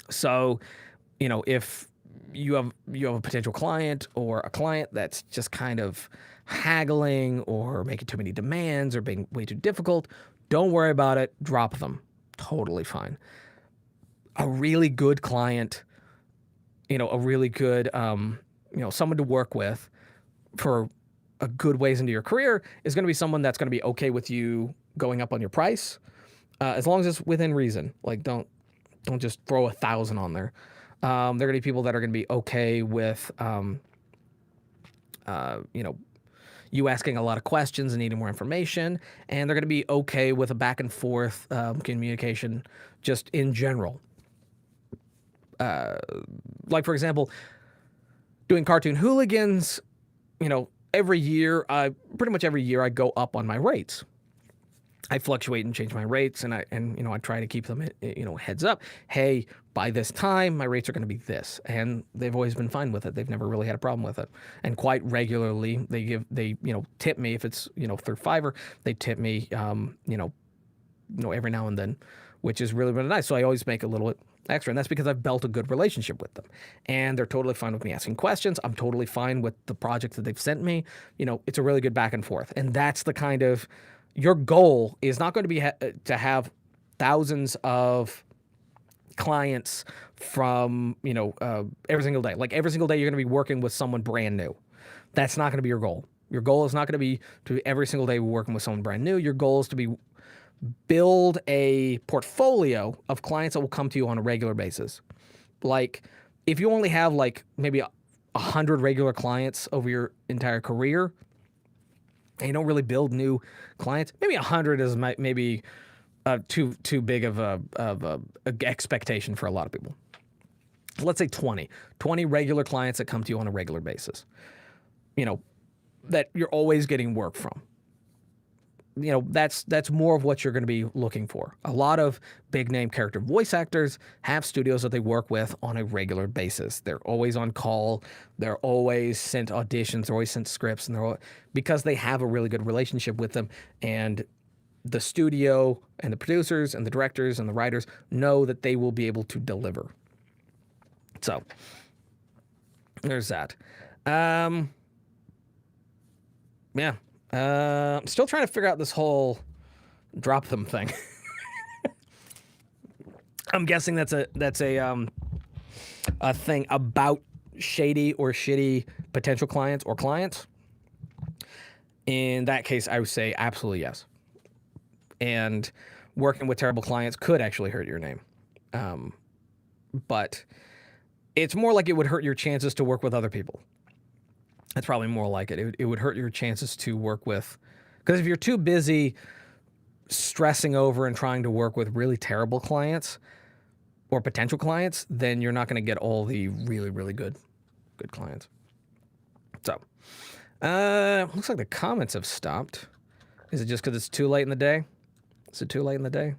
So, if you have a potential client or a client that's just kind of haggling or making too many demands or being way too difficult, don't worry about it. Drop them. Totally fine. A really good client, a really good, someone to work with for a good ways into your career is going to be someone that's going to be okay with you going up on your price, as long as it's within reason. Like don't just throw 1,000 on there. They're going to be people that are going to be okay with, you asking a lot of questions and needing more information, and they're going to be okay with a back and forth communication just in general. Like, for example, doing Cartoon Hooligans, pretty much every year I go up on my rates. I fluctuate and change my rates, and I try to keep them, heads up. Hey, by this time, my rates are going to be this, and they've always been fine with it. They've never really had a problem with it, and quite regularly they tip me if it's through Fiverr. They tip me, every now and then, which is really really nice. So I always make a little bit extra, and that's because I've built a good relationship with them, and they're totally fine with me asking questions. I'm totally fine with the project that they've sent me. It's a really good back and forth, and that's the kind of. Your goal is not going to be to have thousands of clients from, every single day. Like every single day you're going to be working with someone brand new. That's not going to be your goal. Your goal is not going to be to every single day working with someone brand new. Your goal is to build a portfolio of clients that will come to you on a regular basis. Like if you only have like maybe 100 regular clients over your entire career, and you don't really build new clients, maybe 100 is maybe too big of a expectation for a lot of people. Let's say 20 regular clients that come to you on a regular basis, that you're always getting work from. That's more of what you're going to be looking for. A lot of big name character voice actors have studios that they work with on a regular basis. They're always on call. They're always sent auditions. They're always sent scripts, and because they have a really good relationship with them, and the studio and the producers and the directors and the writers know that they will be able to deliver. So there's that. Yeah. I'm still trying to figure out this whole drop them thing. I'm guessing that's a thing about shady or shitty potential clients or clients. In that case, I would say absolutely yes. And working with terrible clients could actually hurt your name. But it's more like it would hurt your chances to work with other people. That's probably more like it. It would hurt your chances to work with, because if you're too busy stressing over and trying to work with really terrible clients or potential clients, then you're not going to get all the really, really good clients. So, looks like the comments have stopped. Is it just because it's too late in the day? Is it too late in the day?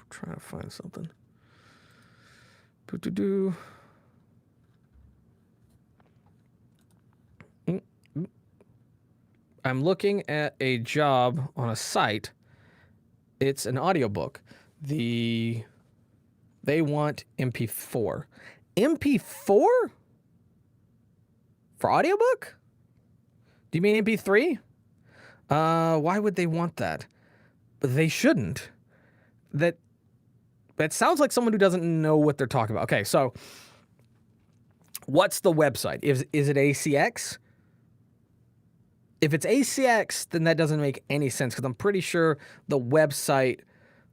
Trying to find something. I'm looking at a job on a site. It's an audiobook. They want MP4. MP4? For audiobook? Do you mean MP3? Why would they want that? They shouldn't. That sounds like someone who doesn't know what they're talking about. Okay, so what's the website? Is it ACX? If it's ACX, then that doesn't make any sense, because I'm pretty sure the website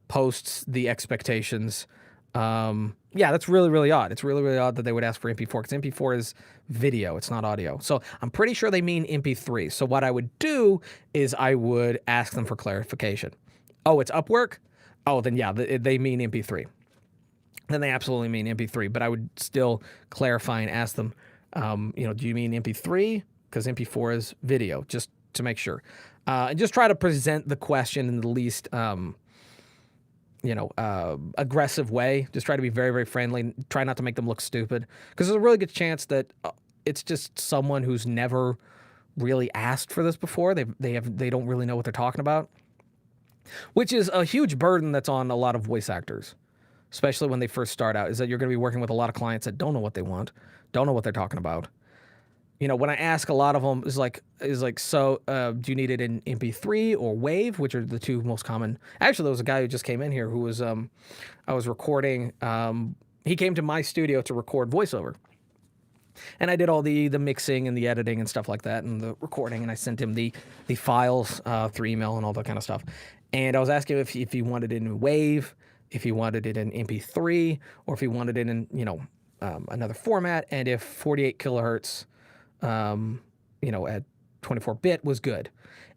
posts the expectations. Yeah, that's really, really odd. It's really, really odd that they would ask for MP4, because MP4 is video. It's not audio. So I'm pretty sure they mean MP3. So what I would do is I would ask them for clarification. Oh, it's Upwork? Oh, then yeah, they mean MP3. Then they absolutely mean MP3. But I would still clarify and ask them, do you mean MP3? Because MP4 is video, just to make sure. And just try to present the question in the least, aggressive way. Just try to be very, very friendly. Try not to make them look stupid. Because there's a really good chance that it's just someone who's never really asked for this before. They don't really know what they're talking about. Which is a huge burden that's on a lot of voice actors, especially when they first start out, is that you're going to be working with a lot of clients that don't know what they want, don't know what they're talking about. When I ask a lot of them, is like, so do you need it in MP3 or WAV, which are the two most common? Actually, there was a guy who just came in here who was, I was recording, he came to my studio to record voiceover. And I did all the mixing and the editing and stuff like that, and the recording, and I sent him the files through email and all that kind of stuff. And I was asking him if he wanted it in WAV, if he wanted it in MP3, or if he wanted it in, another format, and if 48 kilohertz, at 24-bit was good.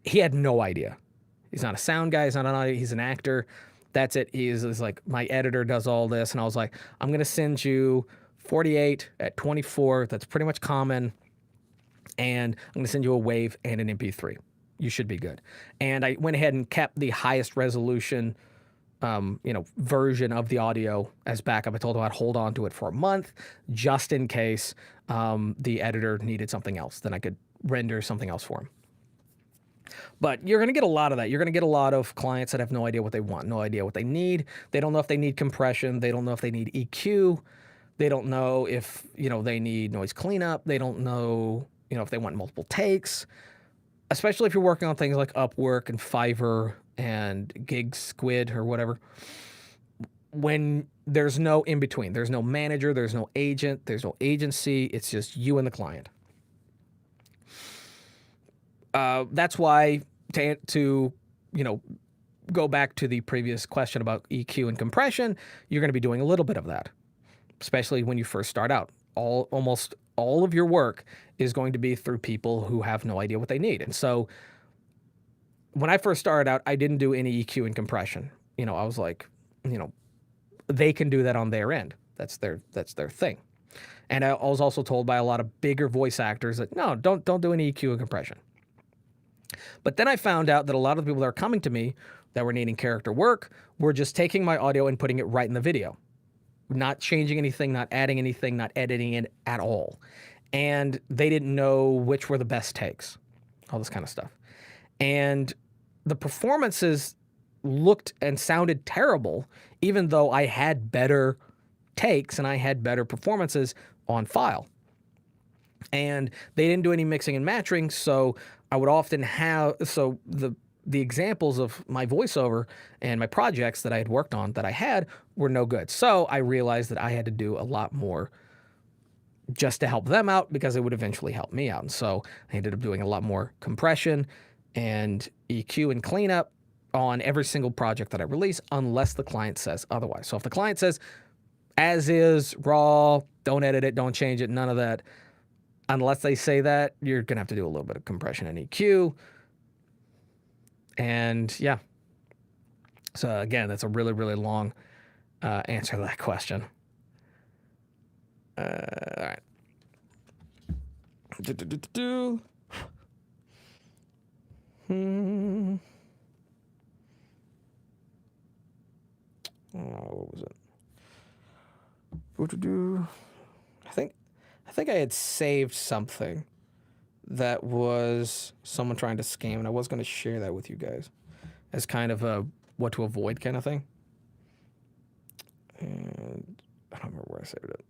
He had no idea. He's not a sound guy. He's not an audio. He's an actor. That's it. He's like, my editor does all this. And I was like, I'm going to send you 48 at 24. That's pretty much common. And I'm going to send you a WAV and an MP3. You should be good. And I went ahead and kept the highest resolution, version of the audio as backup. I told him I'd hold on to it for a month just in case the editor needed something else. Then I could render something else for him. But you're going to get a lot of that. You're going to get a lot of clients that have no idea what they want, no idea what they need. They don't know if they need compression. They don't know if they need EQ. They don't know if, they need noise cleanup. They don't know, if they want multiple takes, especially if you're working on things like Upwork and Fiverr and Gig Squid or whatever. When there's no in between, there's no manager, there's no agent, there's no agency. It's just you and the client. That's why to go back to the previous question about EQ and compression, you're going to be doing a little bit of that, especially when you first start out. almost all of your work is going to be through people who have no idea what they need. And so when I first started out, I didn't do any EQ and compression. I was like, they can do that on their end. That's their thing. And I was also told by a lot of bigger voice actors that no, don't do any EQ and compression. But then I found out that a lot of the people that are coming to me that were needing character work were just taking my audio and putting it right in the video, not changing anything, not adding anything, not editing it at all. And they didn't know which were the best takes, all this kind of stuff. And the performances looked and sounded terrible, even though I had better takes and I had better performances on file. And they didn't do any mixing and matching, so I would often have the examples of my voiceover and my projects that I had worked on that I had were no good. So I realized that I had to do a lot more just to help them out because it would eventually help me out. And so I ended up doing a lot more compression and EQ and cleanup on every single project that I release, unless the client says otherwise. So if the client says, as is, raw, don't edit it, don't change it, none of that, unless they say that, you're going to have to do a little bit of compression and EQ. And yeah. So again, that's a really, really long answer to that question. All right. What was it? I think I had saved something that was someone trying to scam, and I was going to share that with you guys as kind of a what to avoid kind of thing. And I don't remember where I saved it.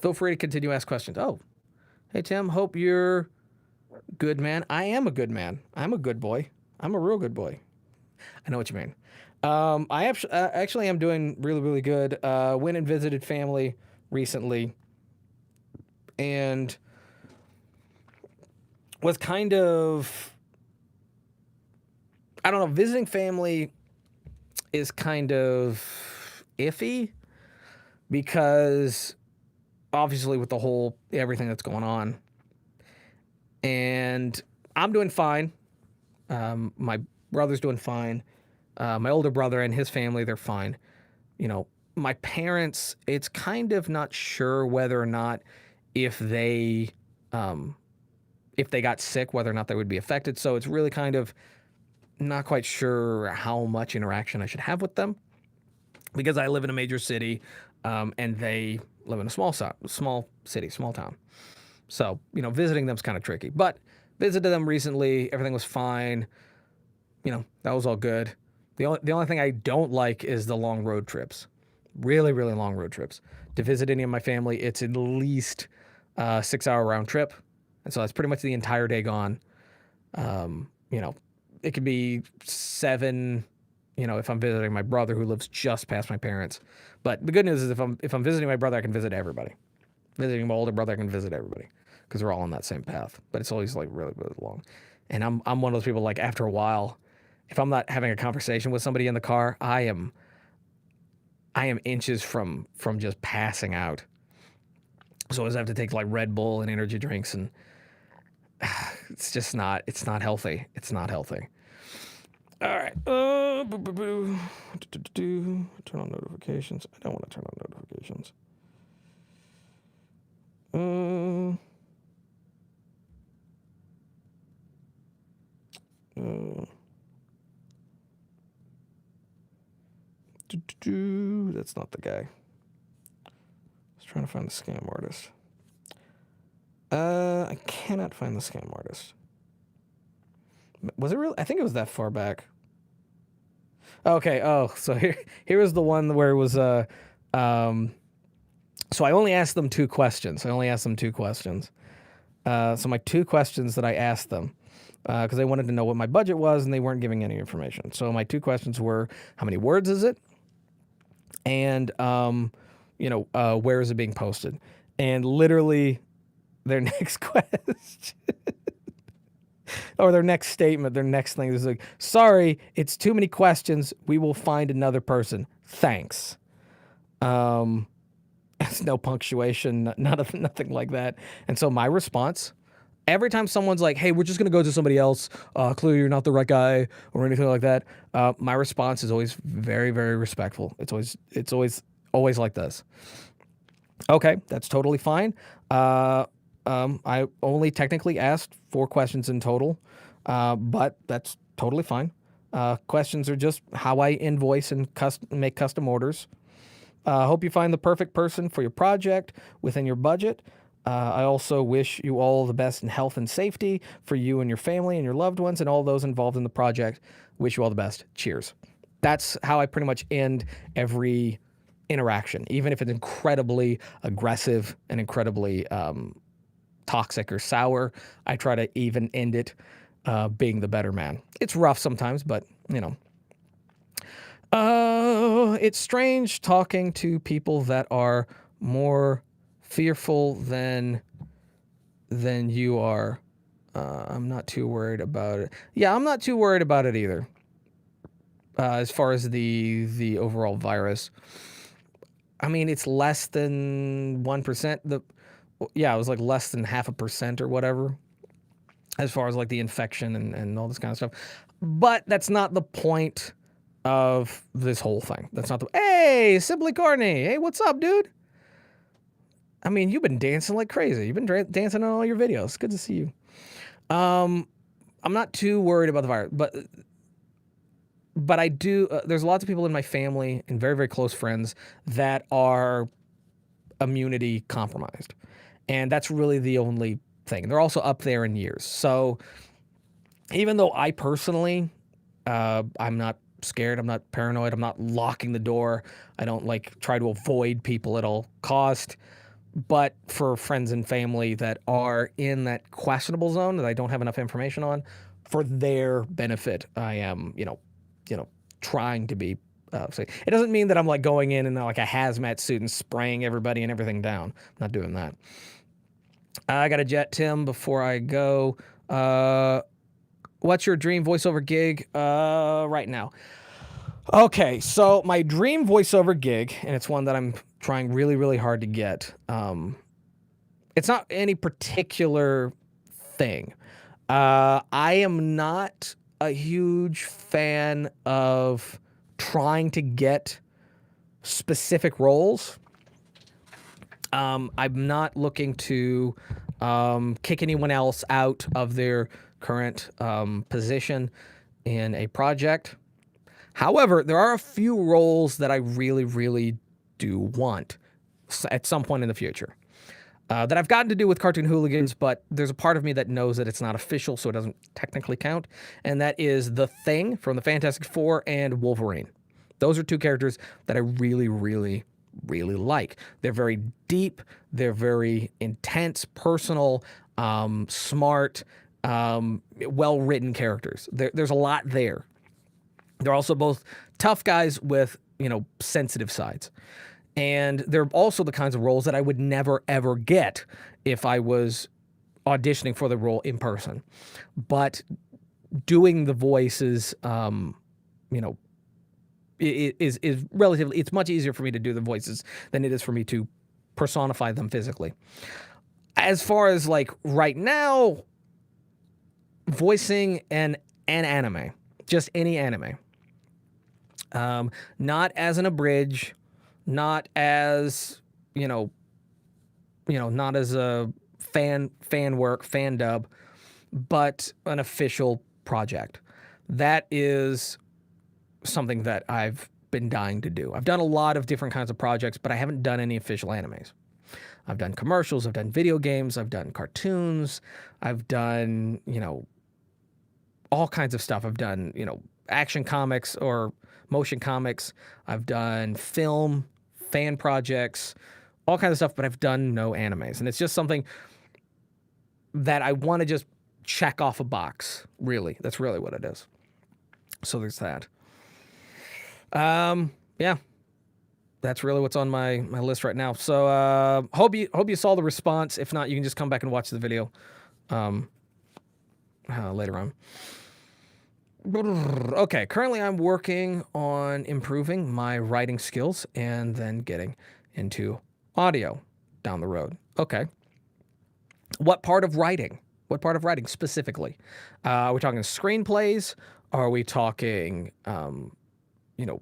Feel free to continue to ask questions. Oh, hey, Tim, hope you're good, man. I am a good man. I'm a good boy. I'm a real good boy. I know what you mean. I actually am doing really, really good. Went and visited family recently and was kind of, I don't know, visiting family is kind of iffy because obviously with the whole, everything that's going on. And I'm doing fine. My brother's doing fine. My older brother and his family, they're fine. My parents, it's kind of not sure whether or not if they got sick, whether or not they would be affected. So it's really kind of not quite sure how much interaction I should have with them because I live in a major city and they live in a small city, small town. So, visiting them's kind of tricky. But visited them recently. Everything was fine. That was all good. The only thing I don't like is the long road trips. Really, really long road trips. To visit any of my family, it's at least a 6-hour round trip. And so that's pretty much the entire day gone. It could be 7, if I'm visiting my brother who lives just past my parents. But the good news is if I'm visiting my brother, I can visit everybody. Visiting my older brother, I can visit everybody because we're all on that same path. But it's always like really, really long. And I'm one of those people, like, after a while, if I'm not having a conversation with somebody in the car, I am inches from just passing out. So I always have to take like Red Bull and energy drinks, and it's not healthy. It's not healthy. All right. Turn on notifications. I don't want to turn on notifications. That's not the guy. I was trying to find the scam artist. I cannot find the scam artist. Was it really? I think it was that far back. Okay. Oh, so here was the one where it was so I only asked them 2 questions. So my 2 questions that I asked them, because they wanted to know what my budget was and they weren't giving any information. So my 2 questions were, how many words is it? And, where is it being posted? And literally their next question or their next statement, their next thing is like, sorry, it's too many questions. We will find another person. Thanks. No punctuation, nothing like that. And so my response, every time someone's like, "Hey, we're just gonna go to somebody else. Clearly, you're not the right guy," or anything like that, my response is always very, very respectful. It's always like this. Okay, that's totally fine. I only technically asked 4 questions in total, but that's totally fine. Questions are just how I invoice and make custom orders. Hope you find the perfect person for your project within your budget. I also wish you all the best in health and safety for you and your family and your loved ones and all those involved in the project. Wish you all the best. Cheers. That's how I pretty much end every interaction, even if it's incredibly aggressive and incredibly toxic or sour. I try to even end it being the better man. It's rough sometimes, but you know. It's strange talking to people that are more fearful than you are. I'm not too worried about it. Yeah, I'm not too worried about it either. As far as the overall virus, I mean, it's less than 1%. Yeah, it was like less than 0.5% or whatever, as far as like the infection and all this kind of stuff. But that's not the point of this whole thing. That's not the. Hey, Simply Courtney. Hey, what's up, dude? I mean, you've been dancing like crazy. You've been dancing on all your videos. Good to see you. I'm not too worried about the virus, but I do. There's lots of people in my family and very, very close friends that are immunity compromised, and that's really the only thing. They're also up there in years. So even though I personally, I'm not scared, I'm not paranoid, I'm not locking the door, I don't like try to avoid people at all cost. But for friends and family that are in that questionable zone that I don't have enough information on, for their benefit, I am, trying to be safe. It doesn't mean that I'm like going in like a hazmat suit and spraying everybody and everything down. I'm not doing that. I got to jet, Tim, before I go. What's your dream voiceover gig right now? Okay, so my dream voiceover gig, and it's one that I'm trying really, really hard to get. It's not any particular thing. I am not a huge fan of trying to get specific roles. I'm not looking to kick anyone else out of their current position in a project. However, there are a few roles that I really, really do want at some point in the future that I've gotten to do with Cartoon Hooligans, but there's a part of me that knows that it's not official, so it doesn't technically count, and that is The Thing from the Fantastic Four and Wolverine. Those are 2 characters that I really, really, really like. They're very deep, they're very intense, personal, smart, well-written characters. There's a lot there. They're also both tough guys with, sensitive sides. And they're also the kinds of roles that I would never, ever get if I was auditioning for the role in person. But doing the voices, is relatively, it's much easier for me to do the voices than it is for me to personify them physically. As far as like right now, voicing an anime, just any anime. Not as an abridge, not as, not as a fan work, fan dub, but an official project. That is something that I've been dying to do. I've done a lot of different kinds of projects, but I haven't done any official animes. I've done commercials, I've done video games, I've done cartoons, I've done, all kinds of stuff. I've done, action comics or motion comics. I've done film, fan projects, all kinds of stuff, but I've done no animes. And it's just something that I want to just check off a box, really. That's really what it is. So there's that. Yeah. That's really what's on my list right now. So hope you saw the response. If not, you can just come back and watch the video later on. Okay, currently I'm working on improving my writing skills and then getting into audio down the road. Okay. What part of writing? What part of writing specifically? Are we talking screenplays? Are we talking, you know,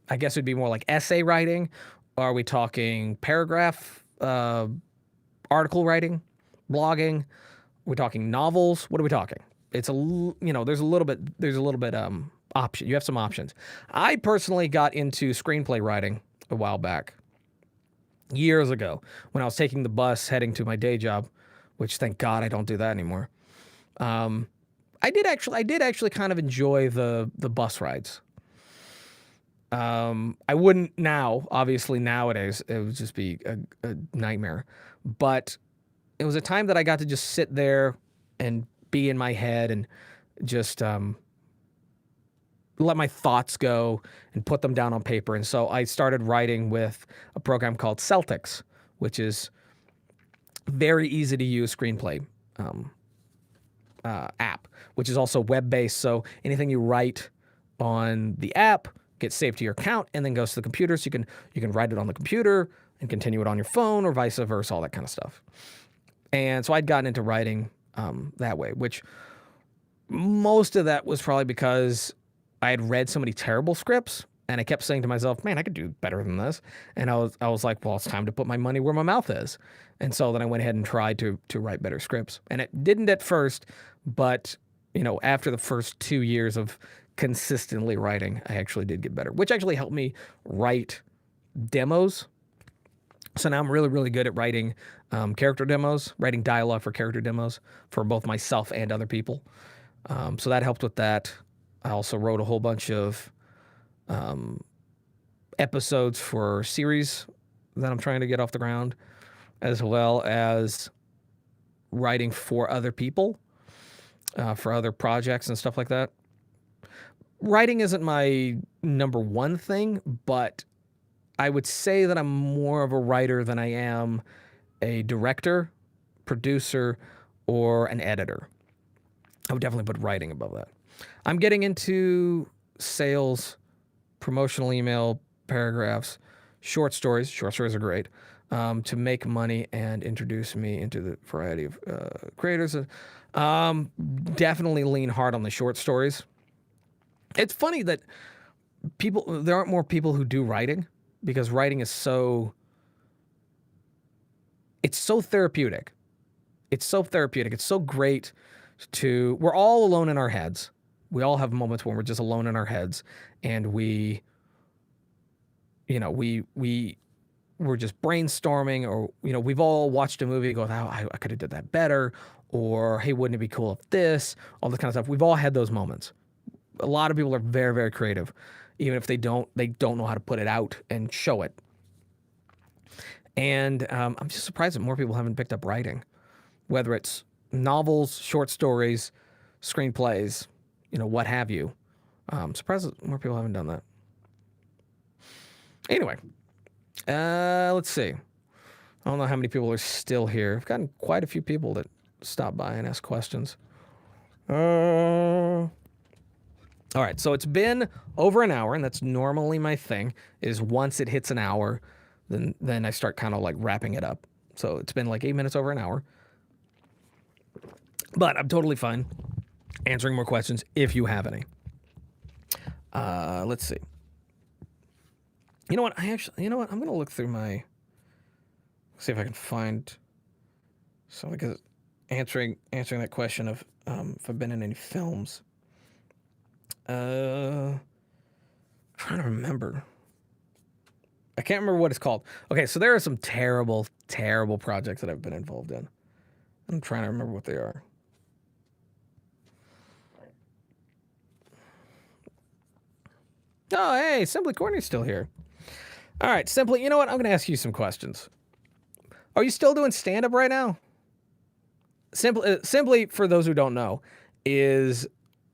I guess it'd be more like essay writing? Are we talking paragraph, article writing, blogging? Are we talking novels? What are we talking? It's there's a little bit option. You have some options. I personally got into screenplay writing a while back, years ago, when I was taking the bus heading to my day job, which thank God I don't do that anymore. I did actually kind of enjoy the bus rides. I wouldn't now, obviously nowadays it would just be a nightmare, but it was a time that I got to just sit there and be in my head and just let my thoughts go and put them down on paper. And so I started writing with a program called Celtics, which is very easy to use screenplay app, which is also web-based. So anything you write on the app gets saved to your account and then goes to the computer. So you can write it on the computer and continue it on your phone or vice versa, all that kind of stuff. And so I'd gotten into writing that way, which most of that was probably because I had read so many terrible scripts and I kept saying to myself, man, I could do better than this. And I was like, well, it's time to put my money where my mouth is. And so then I went ahead and tried to write better scripts. And it didn't at first, but after the first 2 years of consistently writing, I actually did get better, which actually helped me write demos. So now I'm really, really good at writing character demos, writing dialogue for character demos for both myself and other people. So that helped with that. I also wrote a whole bunch of episodes for series that I'm trying to get off the ground, as well as writing for other people, for other projects and stuff like that. Writing isn't my number one thing, but I would say that I'm more of a writer than I am a director, producer, or an editor. I would definitely put writing above that. I'm getting into sales, promotional email, paragraphs, short stories. Short stories are great to make money and introduce me into the variety of creators. Definitely lean hard on the short stories. It's funny that there aren't more people who do writing because writing is it's so therapeutic. It's so therapeutic. It's so great we're all alone in our heads. We all have moments when we're just alone in our heads and we're just brainstorming, or, we've all watched a movie and go, oh, I could have did that better. Or, hey, wouldn't it be cool if this, all this kind of stuff. We've all had those moments. A lot of people are very, very creative, even if they don't know how to put it out and show it. And I'm just surprised that more people haven't picked up writing, whether it's novels, short stories, screenplays, what have you. I'm surprised that more people haven't done that. Anyway, let's see. I don't know how many people are still here. I've gotten quite a few people that stop by and ask questions. All right, so it's been over an hour, and that's normally my thing, is once it hits an hour, then I start kind of like wrapping it up. So it's been like 8 minutes over an hour. But I'm totally fine answering more questions if you have any. Let's see. You know what? I'm going to look through see if I can find something, because answering that question of if I've been in any films. Trying to remember. I can't remember what it's called. Okay, so there are some terrible, terrible projects that I've been involved in. I'm trying to remember what they are. Oh, hey, Simply Courtney's still here. All right, Simply, you know what? I'm going to ask you some questions. Are you still doing stand-up right now? Simply, for those who don't know, is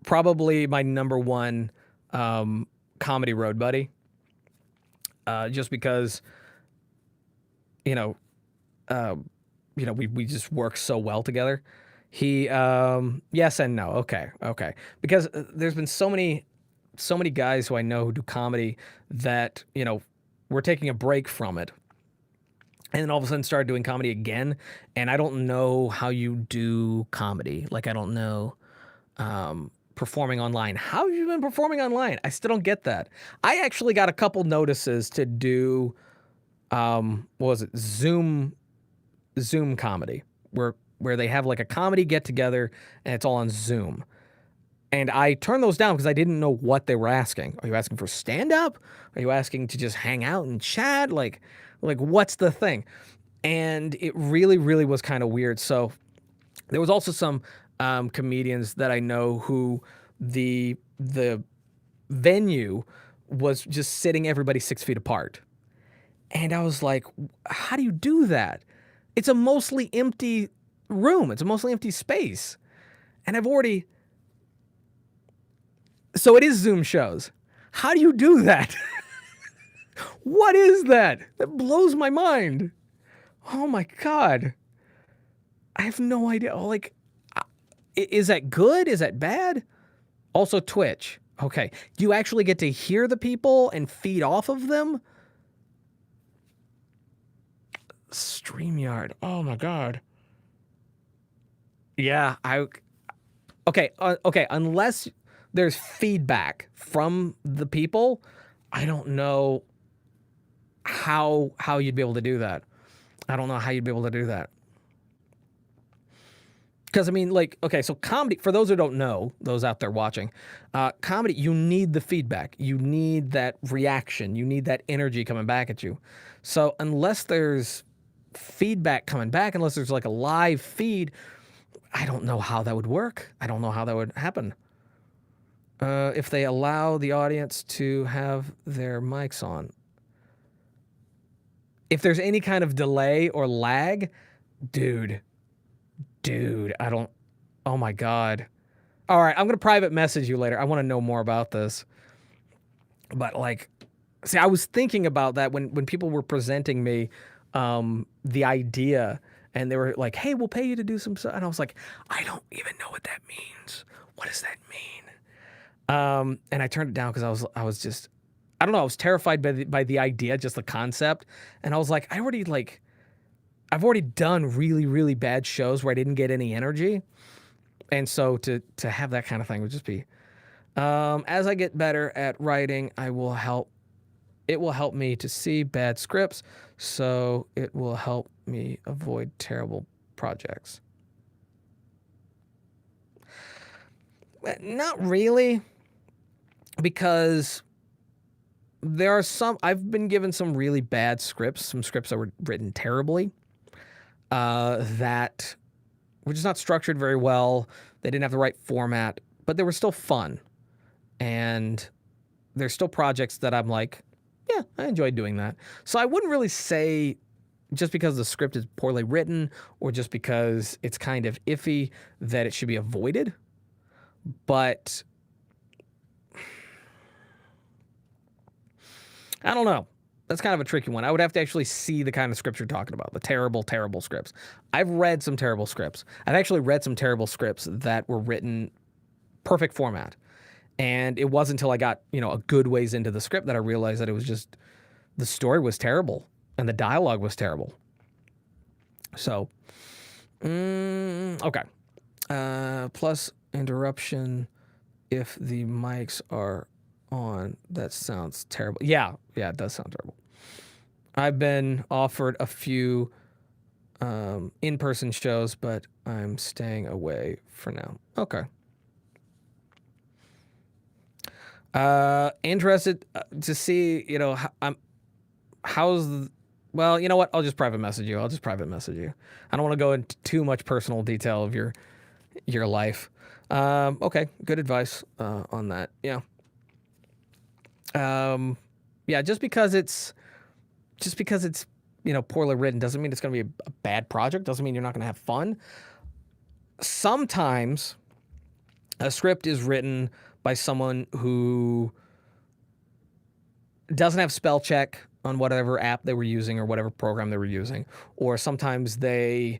probably my number one comedy road buddy. Just because, we just work so well together. He yes and no. Okay. Okay. Because there's been so many guys who I know who do comedy that, were taking a break from it and then all of a sudden started doing comedy again, and I don't know how you do comedy. Like I don't know performing online. How have you been performing online? I still don't get that. I actually got a couple notices to do what was it? Zoom comedy where they have like a comedy get together and it's all on Zoom. And I turned those down because I didn't know what they were asking. Are you asking for stand up? Are you asking to just hang out and chat? Like what's the thing? And it really, really was kind of weird. So there was also some comedians that I know who the venue was just sitting everybody 6 feet apart. And I was like, how do you do that? It's a mostly empty room. It's a mostly empty space. And I've already... So it is Zoom shows. How do you do that? What is that? That blows my mind. Oh my God. I have no idea. Like, is that good? Is that bad? Also Twitch. Okay. Do you actually get to hear the people and feed off of them? StreamYard. Oh my God. Yeah, okay, okay, unless there's feedback from the people, I don't know how you'd be able to do that. I don't know how you'd be able to do that. Because, I mean, like, okay, so comedy, for those who don't know, those out there watching, comedy, you need the feedback. You need that reaction. You need that energy coming back at you. So unless there's feedback coming back, unless there's like a live feed, I don't know how that would work. I don't know how that would happen. If they allow the audience to have their mics on. If there's any kind of delay or lag, dude, I don't, oh my God. All right, I'm going to private message you later. I want to know more about this. But like, see, I was thinking about that when people were presenting me the idea and they were like, hey, we'll pay you to do some stuff. And I was like, I don't even know what that means. What does that mean? And I turned it down because I was just, I don't know, I was terrified by the idea, just the concept. And I was like, I've already done really, really bad shows where I didn't get any energy. And so to have that kind of thing would just be, as I get better at writing, it will help me to see bad scripts. So it will help me avoid terrible projects. Not really, because there are I've been given some really bad scripts, some scripts that were written terribly, that were just not structured very well. They didn't have the right format, but they were still fun. And there's still projects that I'm like, yeah, I enjoyed doing that. So I wouldn't really say just because the script is poorly written or just because it's kind of iffy that it should be avoided. But I don't know. That's kind of a tricky one. I would have to actually see the kind of scripts you're talking about, the terrible, terrible scripts. I've read some terrible scripts. I've actually read some terrible scripts that were written perfect format. And it wasn't until I got, a good ways into the script that I realized that it was just, the story was terrible and the dialogue was terrible. So, okay. Plus interruption if the mics are on. That sounds terrible. Yeah, it does sound terrible. I've been offered a few in-person shows, but I'm staying away for now. Okay. Interested to see, well, you know what? I'll just private message you. I don't want to go into too much personal detail of your life. Okay, good advice on that. Yeah. Yeah, just because it's poorly written doesn't mean it's going to be a bad project, doesn't mean you're not going to have fun. Sometimes a script is written by someone who doesn't have spell check on whatever app they were using or whatever program they were using, or sometimes they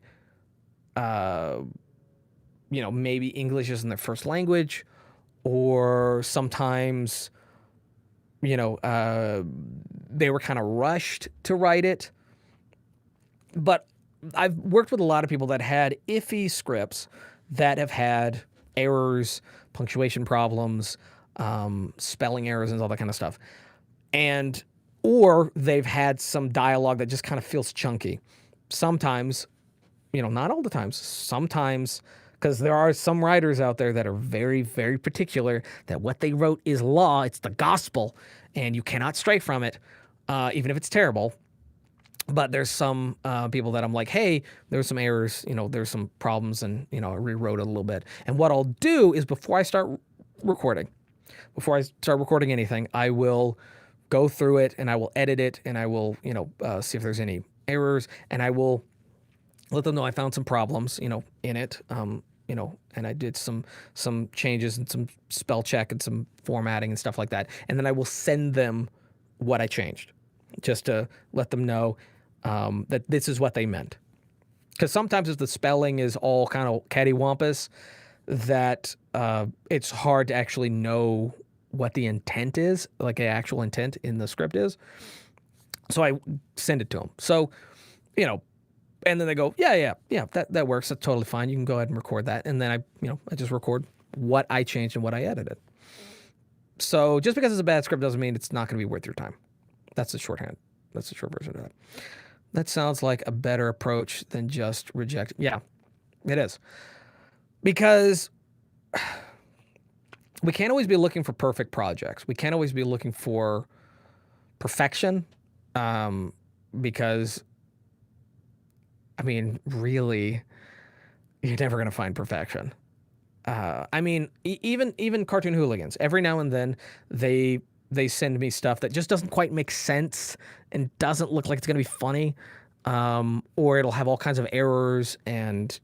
maybe English isn't their first language, or sometimes, they were kind of rushed to write it. But I've worked with a lot of people that had iffy scripts that have had errors, punctuation problems, spelling errors, and all that kind of stuff. Or they've had some dialogue that just kind of feels chunky. Sometimes, not all the times, sometimes, because there are some writers out there that are very, very particular that what they wrote is law, it's the gospel, and you cannot stray from it, even if it's terrible. But there's some people that I'm like, hey, there's some errors, there's some problems, and, I rewrote it a little bit. And what I'll do is before I start recording anything, I will go through it and I will edit it and I will, see if there's any errors, and I will let them know I found some problems, in it, and I did some changes and some spell check and some formatting and stuff like that. And then I will send them what I changed, just to let them know that this is what they meant. Because sometimes if the spelling is all kind of cattywampus, that it's hard to actually know what the intent is, like the actual intent in the script is. So I send it to them. So, and then they go, yeah, that works. That's totally fine. You can go ahead and record that. And then I just record what I changed and what I edited. So just because it's a bad script doesn't mean it's not going to be worth your time. That's the shorthand. That's the short version of that. That sounds like a better approach than just reject. Yeah, it is. Because we can't always be looking for perfect projects. We can't always be looking for perfection, because, really, you're never going to find perfection. Even Cartoon Hooligans, every now and then they send me stuff that just doesn't quite make sense and doesn't look like it's going to be funny, or it'll have all kinds of errors and,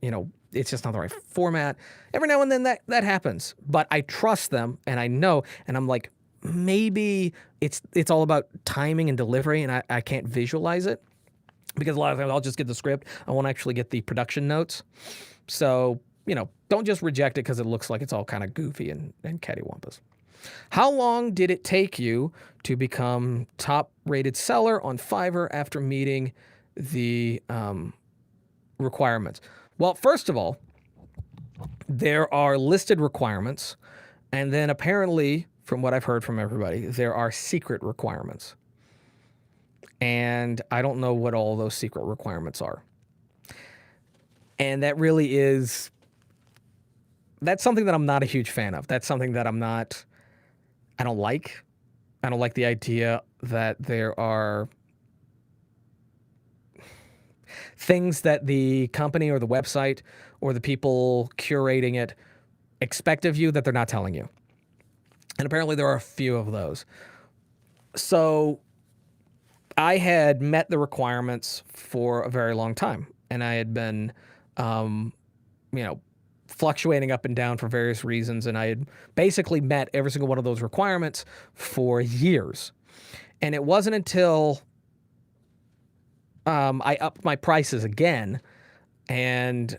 it's just not the right format. Every now and then that happens, but I trust them and I know, and I'm like, maybe it's all about timing and delivery, and I can't visualize it because a lot of times I'll just get the script. I won't actually get the production notes. So, don't just reject it because it looks like it's all kind of goofy and cattywampus. How long did it take you to become top-rated seller on Fiverr after meeting the requirements? Well, first of all, there are listed requirements, and then apparently, from what I've heard from everybody, there are secret requirements. And I don't know what all those secret requirements are. And that really is, that's something that I'm not a huge fan of. That's something that I don't like. I don't like the idea that there are things that the company or the website or the people curating it expect of you that they're not telling you. And apparently there are a few of those. So I had met the requirements for a very long time, and I had been, fluctuating up and down for various reasons, and I had basically met every single one of those requirements for years. And it wasn't until I upped my prices again, and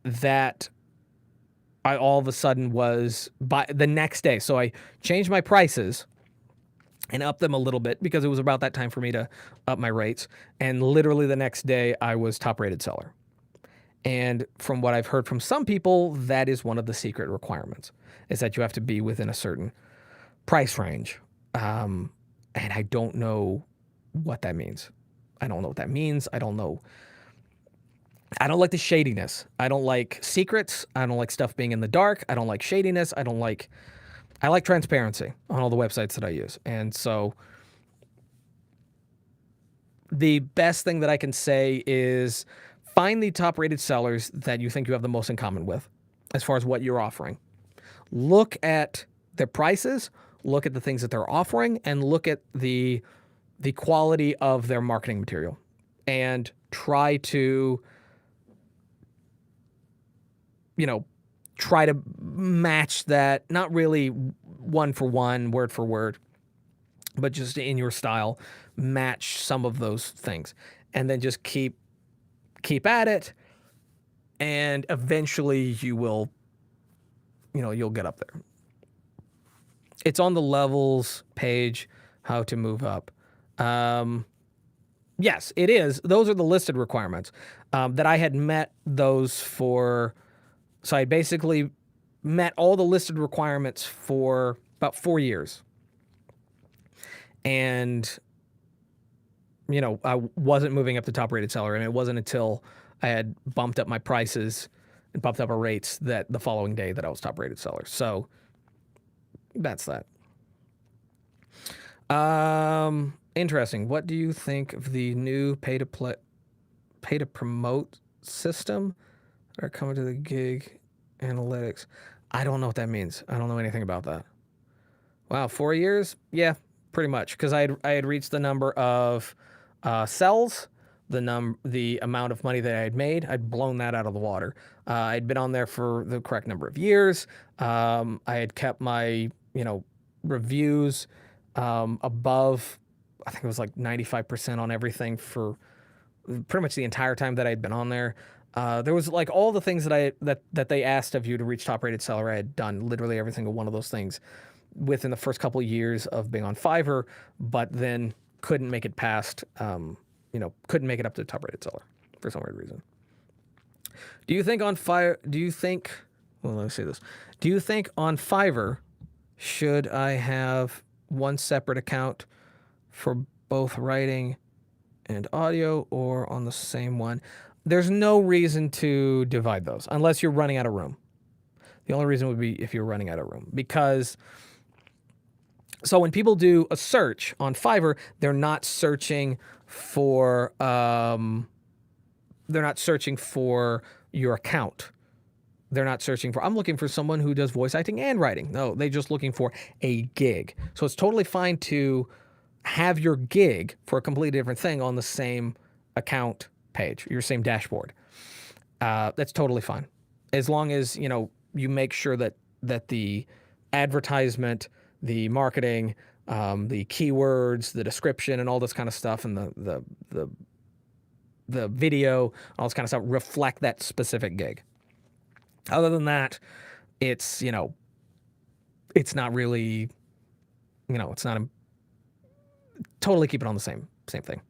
that I all of a sudden was, by the next day. So I changed my prices and upped them a little bit because it was about that time for me to up my rates. And literally the next day I was top rated seller. And from what I've heard from some people, that is one of the secret requirements, is that you have to be within a certain price range. And I don't know what that means. I don't know what that means. I don't know. I don't like the shadiness. I don't like secrets. I don't like stuff being in the dark. I don't like shadiness. I like transparency on all the websites that I use. And so the best thing that I can say is find the top rated sellers that you think you have the most in common with as far as what you're offering. Look at their prices, look at the things that they're offering, and look at the quality of their marketing material, and try to, try to match that, not really one for one, word for word, but just in your style, match some of those things, and then just keep at it and eventually you will, you'll get up there. It's on the levels page, how to move up. Yes, it is. Those are the listed requirements that I had met those for. So I basically met all the listed requirements for about 4 years. And, I wasn't moving up the top rated seller. And it wasn't until I had bumped up my prices and bumped up our rates that the following day that I was top rated seller. So that's that. Interesting. What do you think of the new pay to promote system that are coming to the gig analytics? I don't know what that means. I don't know anything about that. Wow, 4 years? Yeah, pretty much. Because I had reached the number of cells, the amount of money that I had made. I'd blown that out of the water. I'd been on there for the correct number of years. I had kept my reviews above, I think it was like 95% on everything for pretty much the entire time that I'd been on there. There was like all the things that they asked of you to reach top rated seller. I had done literally every single one of those things within the first couple of years of being on Fiverr, but then couldn't make it past, couldn't make it up to the top rated seller for some weird reason. Do you think on well, let me say this. Do you think on Fiverr, should I have one separate account for both writing and audio, or on the same one? There's no reason to divide those unless you're running out of room. The only reason would be if you're running out of room. Because, so when people do a search on Fiverr, they're not searching for your account. They're not searching for, I'm looking for someone who does voice acting and writing. No, they're just looking for a gig. So it's totally fine to have your gig for a completely different thing on the same account page, your same dashboard. That's totally fine. As long as, you make sure that the advertisement, the marketing, the keywords, the description, and all this kind of stuff, and the video, all this kind of stuff reflect that specific gig. Other than that, it's, it's not really, it's not totally keep it on the same thing.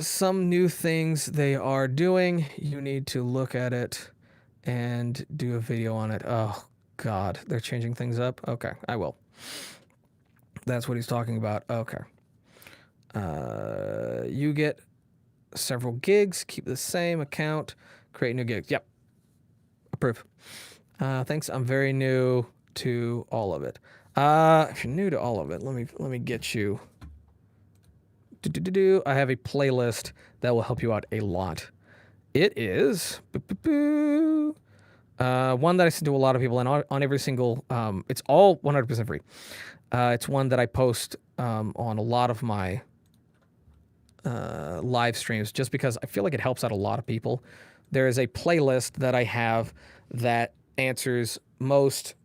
Some new things they are doing. You need to look at it and do a video on it. Oh, God, they're changing things up? Okay, I will. That's what he's talking about. Okay. You get several gigs, keep the same account, create new gigs. Yep. Approve. Thanks. I'm very new to all of it. If you're new to all of it, let me get you. I have a playlist that will help you out a lot. It is one that I send to a lot of people, and on every single, it's all 100% free. It's one that I post on a lot of my live streams, just because I feel like it helps out a lot of people. There is a playlist that I have that answers most,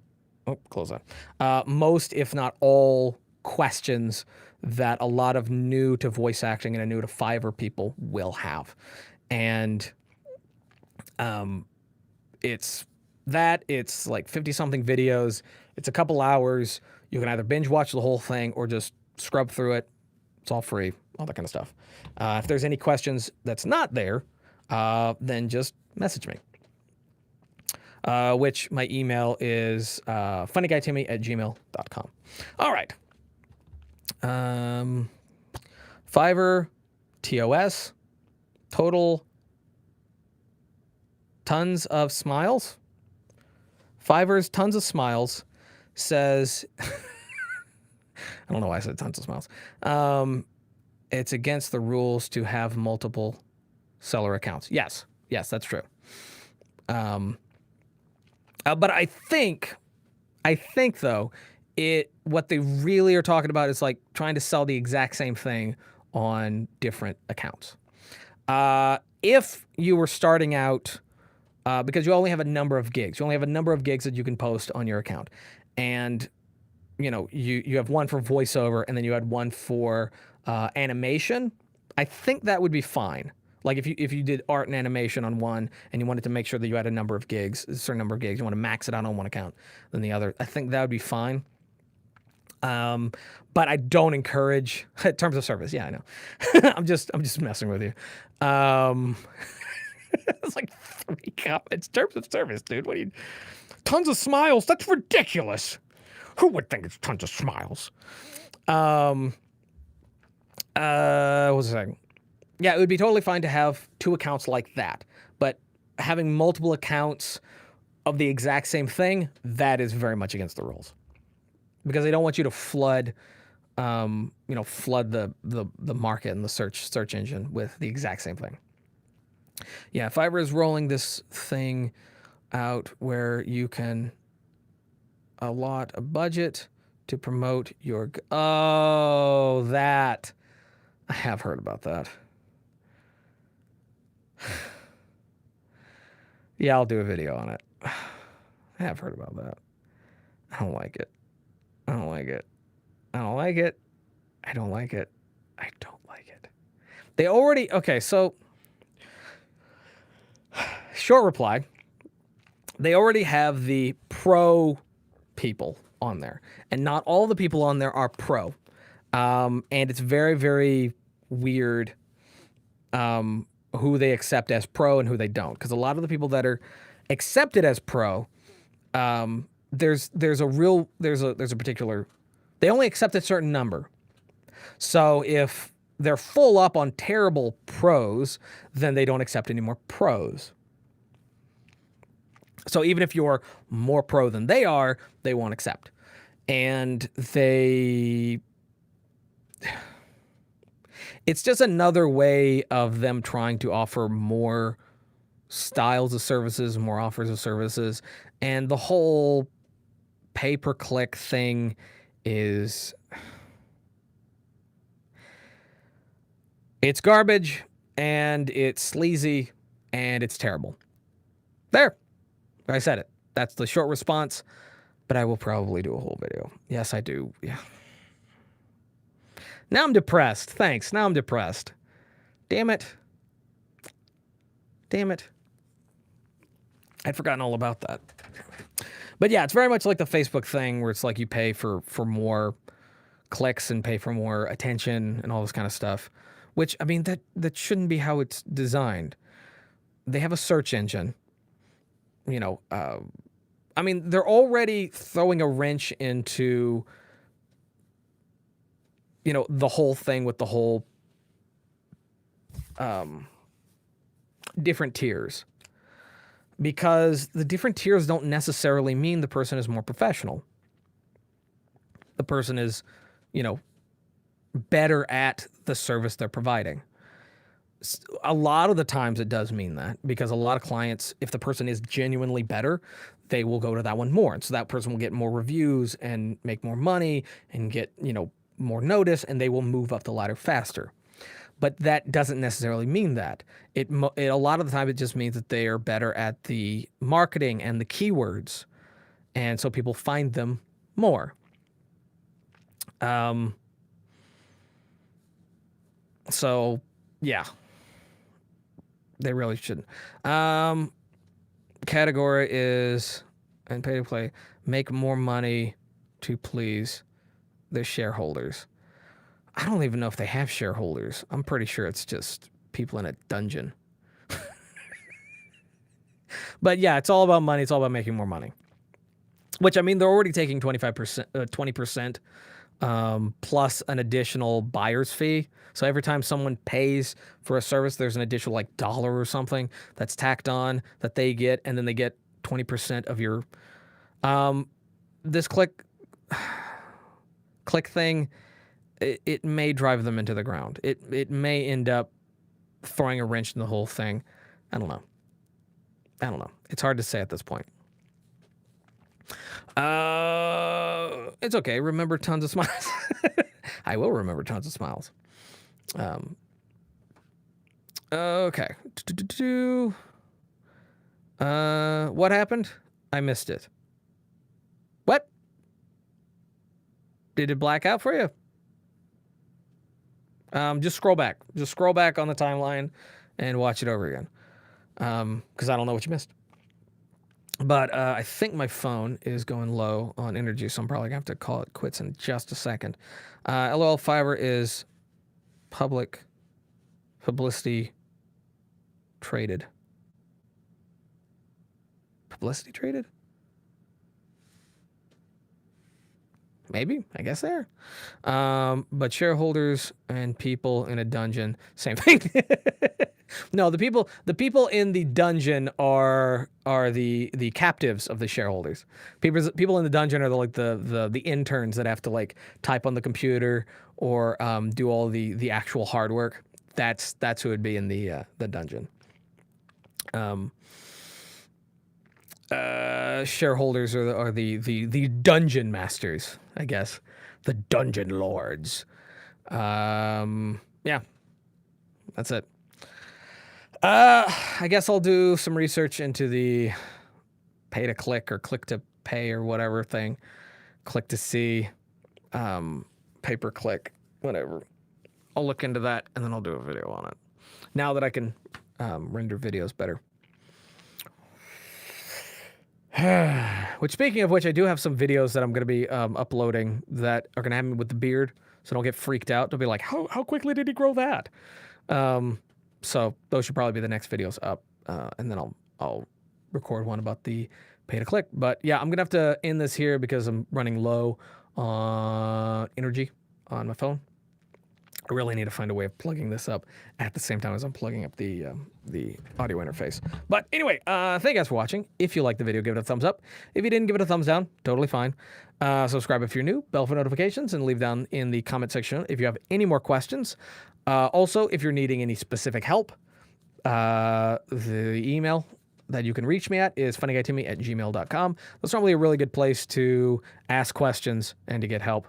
if not all, questions that a lot of new to voice acting and new to Fiverr people will have. And it's like 50-something videos. It's a couple hours. You can either binge watch the whole thing or just scrub through it. It's all free, all that kind of stuff. If there's any questions that's not there, then just message me. Which my email is FunnyGuyTimmy@gmail.com. All right. Fiverr, TOS, total, tons of smiles. Fiverr's tons of smiles says, I don't know why I said tons of smiles. It's against the rules to have multiple seller accounts. Yes, that's true. But I think though, what they really are talking about is like trying to sell the exact same thing on different accounts. If you were starting out, because you only have a number of gigs, that you can post on your account, and you have one for voiceover, and then you had one for animation. I think that would be fine. Like if you did art and animation on one and you wanted to make sure that you had a number of gigs, a certain number of gigs, you want to max it out on one account than the other. I think that would be fine. But I don't encourage terms of service. Yeah, I know. I'm just messing with you. It's like 3 comments. Terms of service, dude. What are you? Tons of smiles. That's ridiculous. Who would think it's tons of smiles? What was I saying? Yeah, it would be totally fine to have 2 accounts like that, but having multiple accounts of the exact same thing, that is very much against the rules, because they don't want you to flood, flood the market and the search engine with the exact same thing. Yeah, Fiverr is rolling this thing out where you can allot a budget to promote your. Oh, that I have heard about that. Yeah, I'll do a video on it. I have heard about that. I don't like it. I don't like it. I don't like it. I don't like it. I don't like it. They already, okay, so short reply. They already have the pro people on there, and not all the people on there are pro. And it's very, very weird who they accept as pro and who they don't, because a lot of the people that are accepted as pro, there's a particular, they only accept a certain number. So if they're full up on terrible pros, then they don't accept any more pros. So even if you're more pro than they are, they won't accept. And it's just another way of them trying to offer more styles of services, more offers of services. And the whole pay-per-click thing is, it's garbage, and it's sleazy, and it's terrible. There. I said it. That's the short response, but I will probably do a whole video. Yes, I do. Yeah. Now I'm depressed. Thanks. Now I'm depressed. Damn it. Damn it. I'd forgotten all about that. But yeah, it's very much like the Facebook thing where it's like you pay for more clicks and pay for more attention and all this kind of stuff, which, I mean, that shouldn't be how it's designed. They have a search engine. I mean, they're already throwing a wrench into, the whole thing with the whole different tiers. Because the different tiers don't necessarily mean the person is more professional. The person is, better at the service they're providing. A lot of the times it does mean that, because a lot of clients, if the person is genuinely better, they will go to that one more. And so that person will get more reviews and make more money and get, more notice, and they will move up the ladder faster. But that doesn't necessarily mean that. A lot of the time it just means that they are better at the marketing and the keywords. And so people find them more. So, yeah. They really shouldn't. Category is, and pay to play, make more money to please the shareholders. I don't even know if they have shareholders. I'm pretty sure it's just people in a dungeon. But yeah, it's all about money. It's all about making more money. Which, I mean, they're already taking 25%, 20% plus an additional buyer's fee. So every time someone pays for a service, there's an additional like $1 or something that's tacked on that they get, and then they get 20% of your this click thing. It may drive them into the ground. It may end up throwing a wrench in the whole thing. I don't know. It's hard to say at this point. It's okay. Remember tons of smiles. I will remember tons of smiles. Okay. What happened? I missed it. What? Did it black out for you? Just scroll back. Just scroll back on the timeline and watch it over again because I don't know what you missed. But I think my phone is going low on energy, so I'm probably going to have to call it quits in just a second. LOL Fiverr is publicity traded. Publicity traded? Maybe, I guess they are. But shareholders and people in a dungeon, same thing. No, the people in the dungeon are the captives of the shareholders. People in the dungeon are the interns that have to like type on the computer or do all the actual hard work. That's who would be in the dungeon. Shareholders are the dungeon masters, I guess, the dungeon lords. Yeah, that's it. I guess I'll do some research into the pay to click or click to pay or whatever thing, click to see, pay per click, whatever. I'll look into that and then I'll do a video on it. Now that I can render videos better. Which, speaking of which, I do have some videos that I'm going to be uploading that are going to have me with the beard, so don't get freaked out. They'll be like, how quickly did he grow that? So those should probably be the next videos up, and then I'll record one about the pay to click. But yeah, I'm going to have to end this here because I'm running low on energy on my phone. I really need to find a way of plugging this up at the same time as I'm plugging up the audio interface. But anyway, thank you guys for watching. If you liked the video, give it a thumbs up. If you didn't, give it a thumbs down. Totally fine. Subscribe if you're new, bell for notifications, and leave down in the comment section if you have any more questions. Also, if you're needing any specific help, the email that you can reach me at is funnyguytimmy@gmail.com. That's probably a really good place to ask questions and to get help.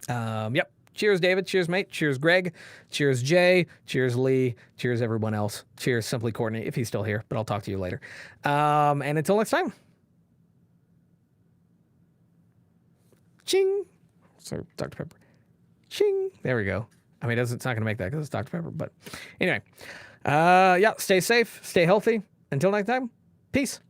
Yep. Cheers, David. Cheers, mate. Cheers, Greg. Cheers, Jay. Cheers, Lee. Cheers, everyone else. Cheers, Simply Courtney, if he's still here, but I'll talk to you later. And until next time. Ching. So, Dr. Pepper. Ching. There we go. I mean, it's not going to make that because it's Dr. Pepper, but anyway. Yeah, stay safe. Stay healthy. Until next time, peace.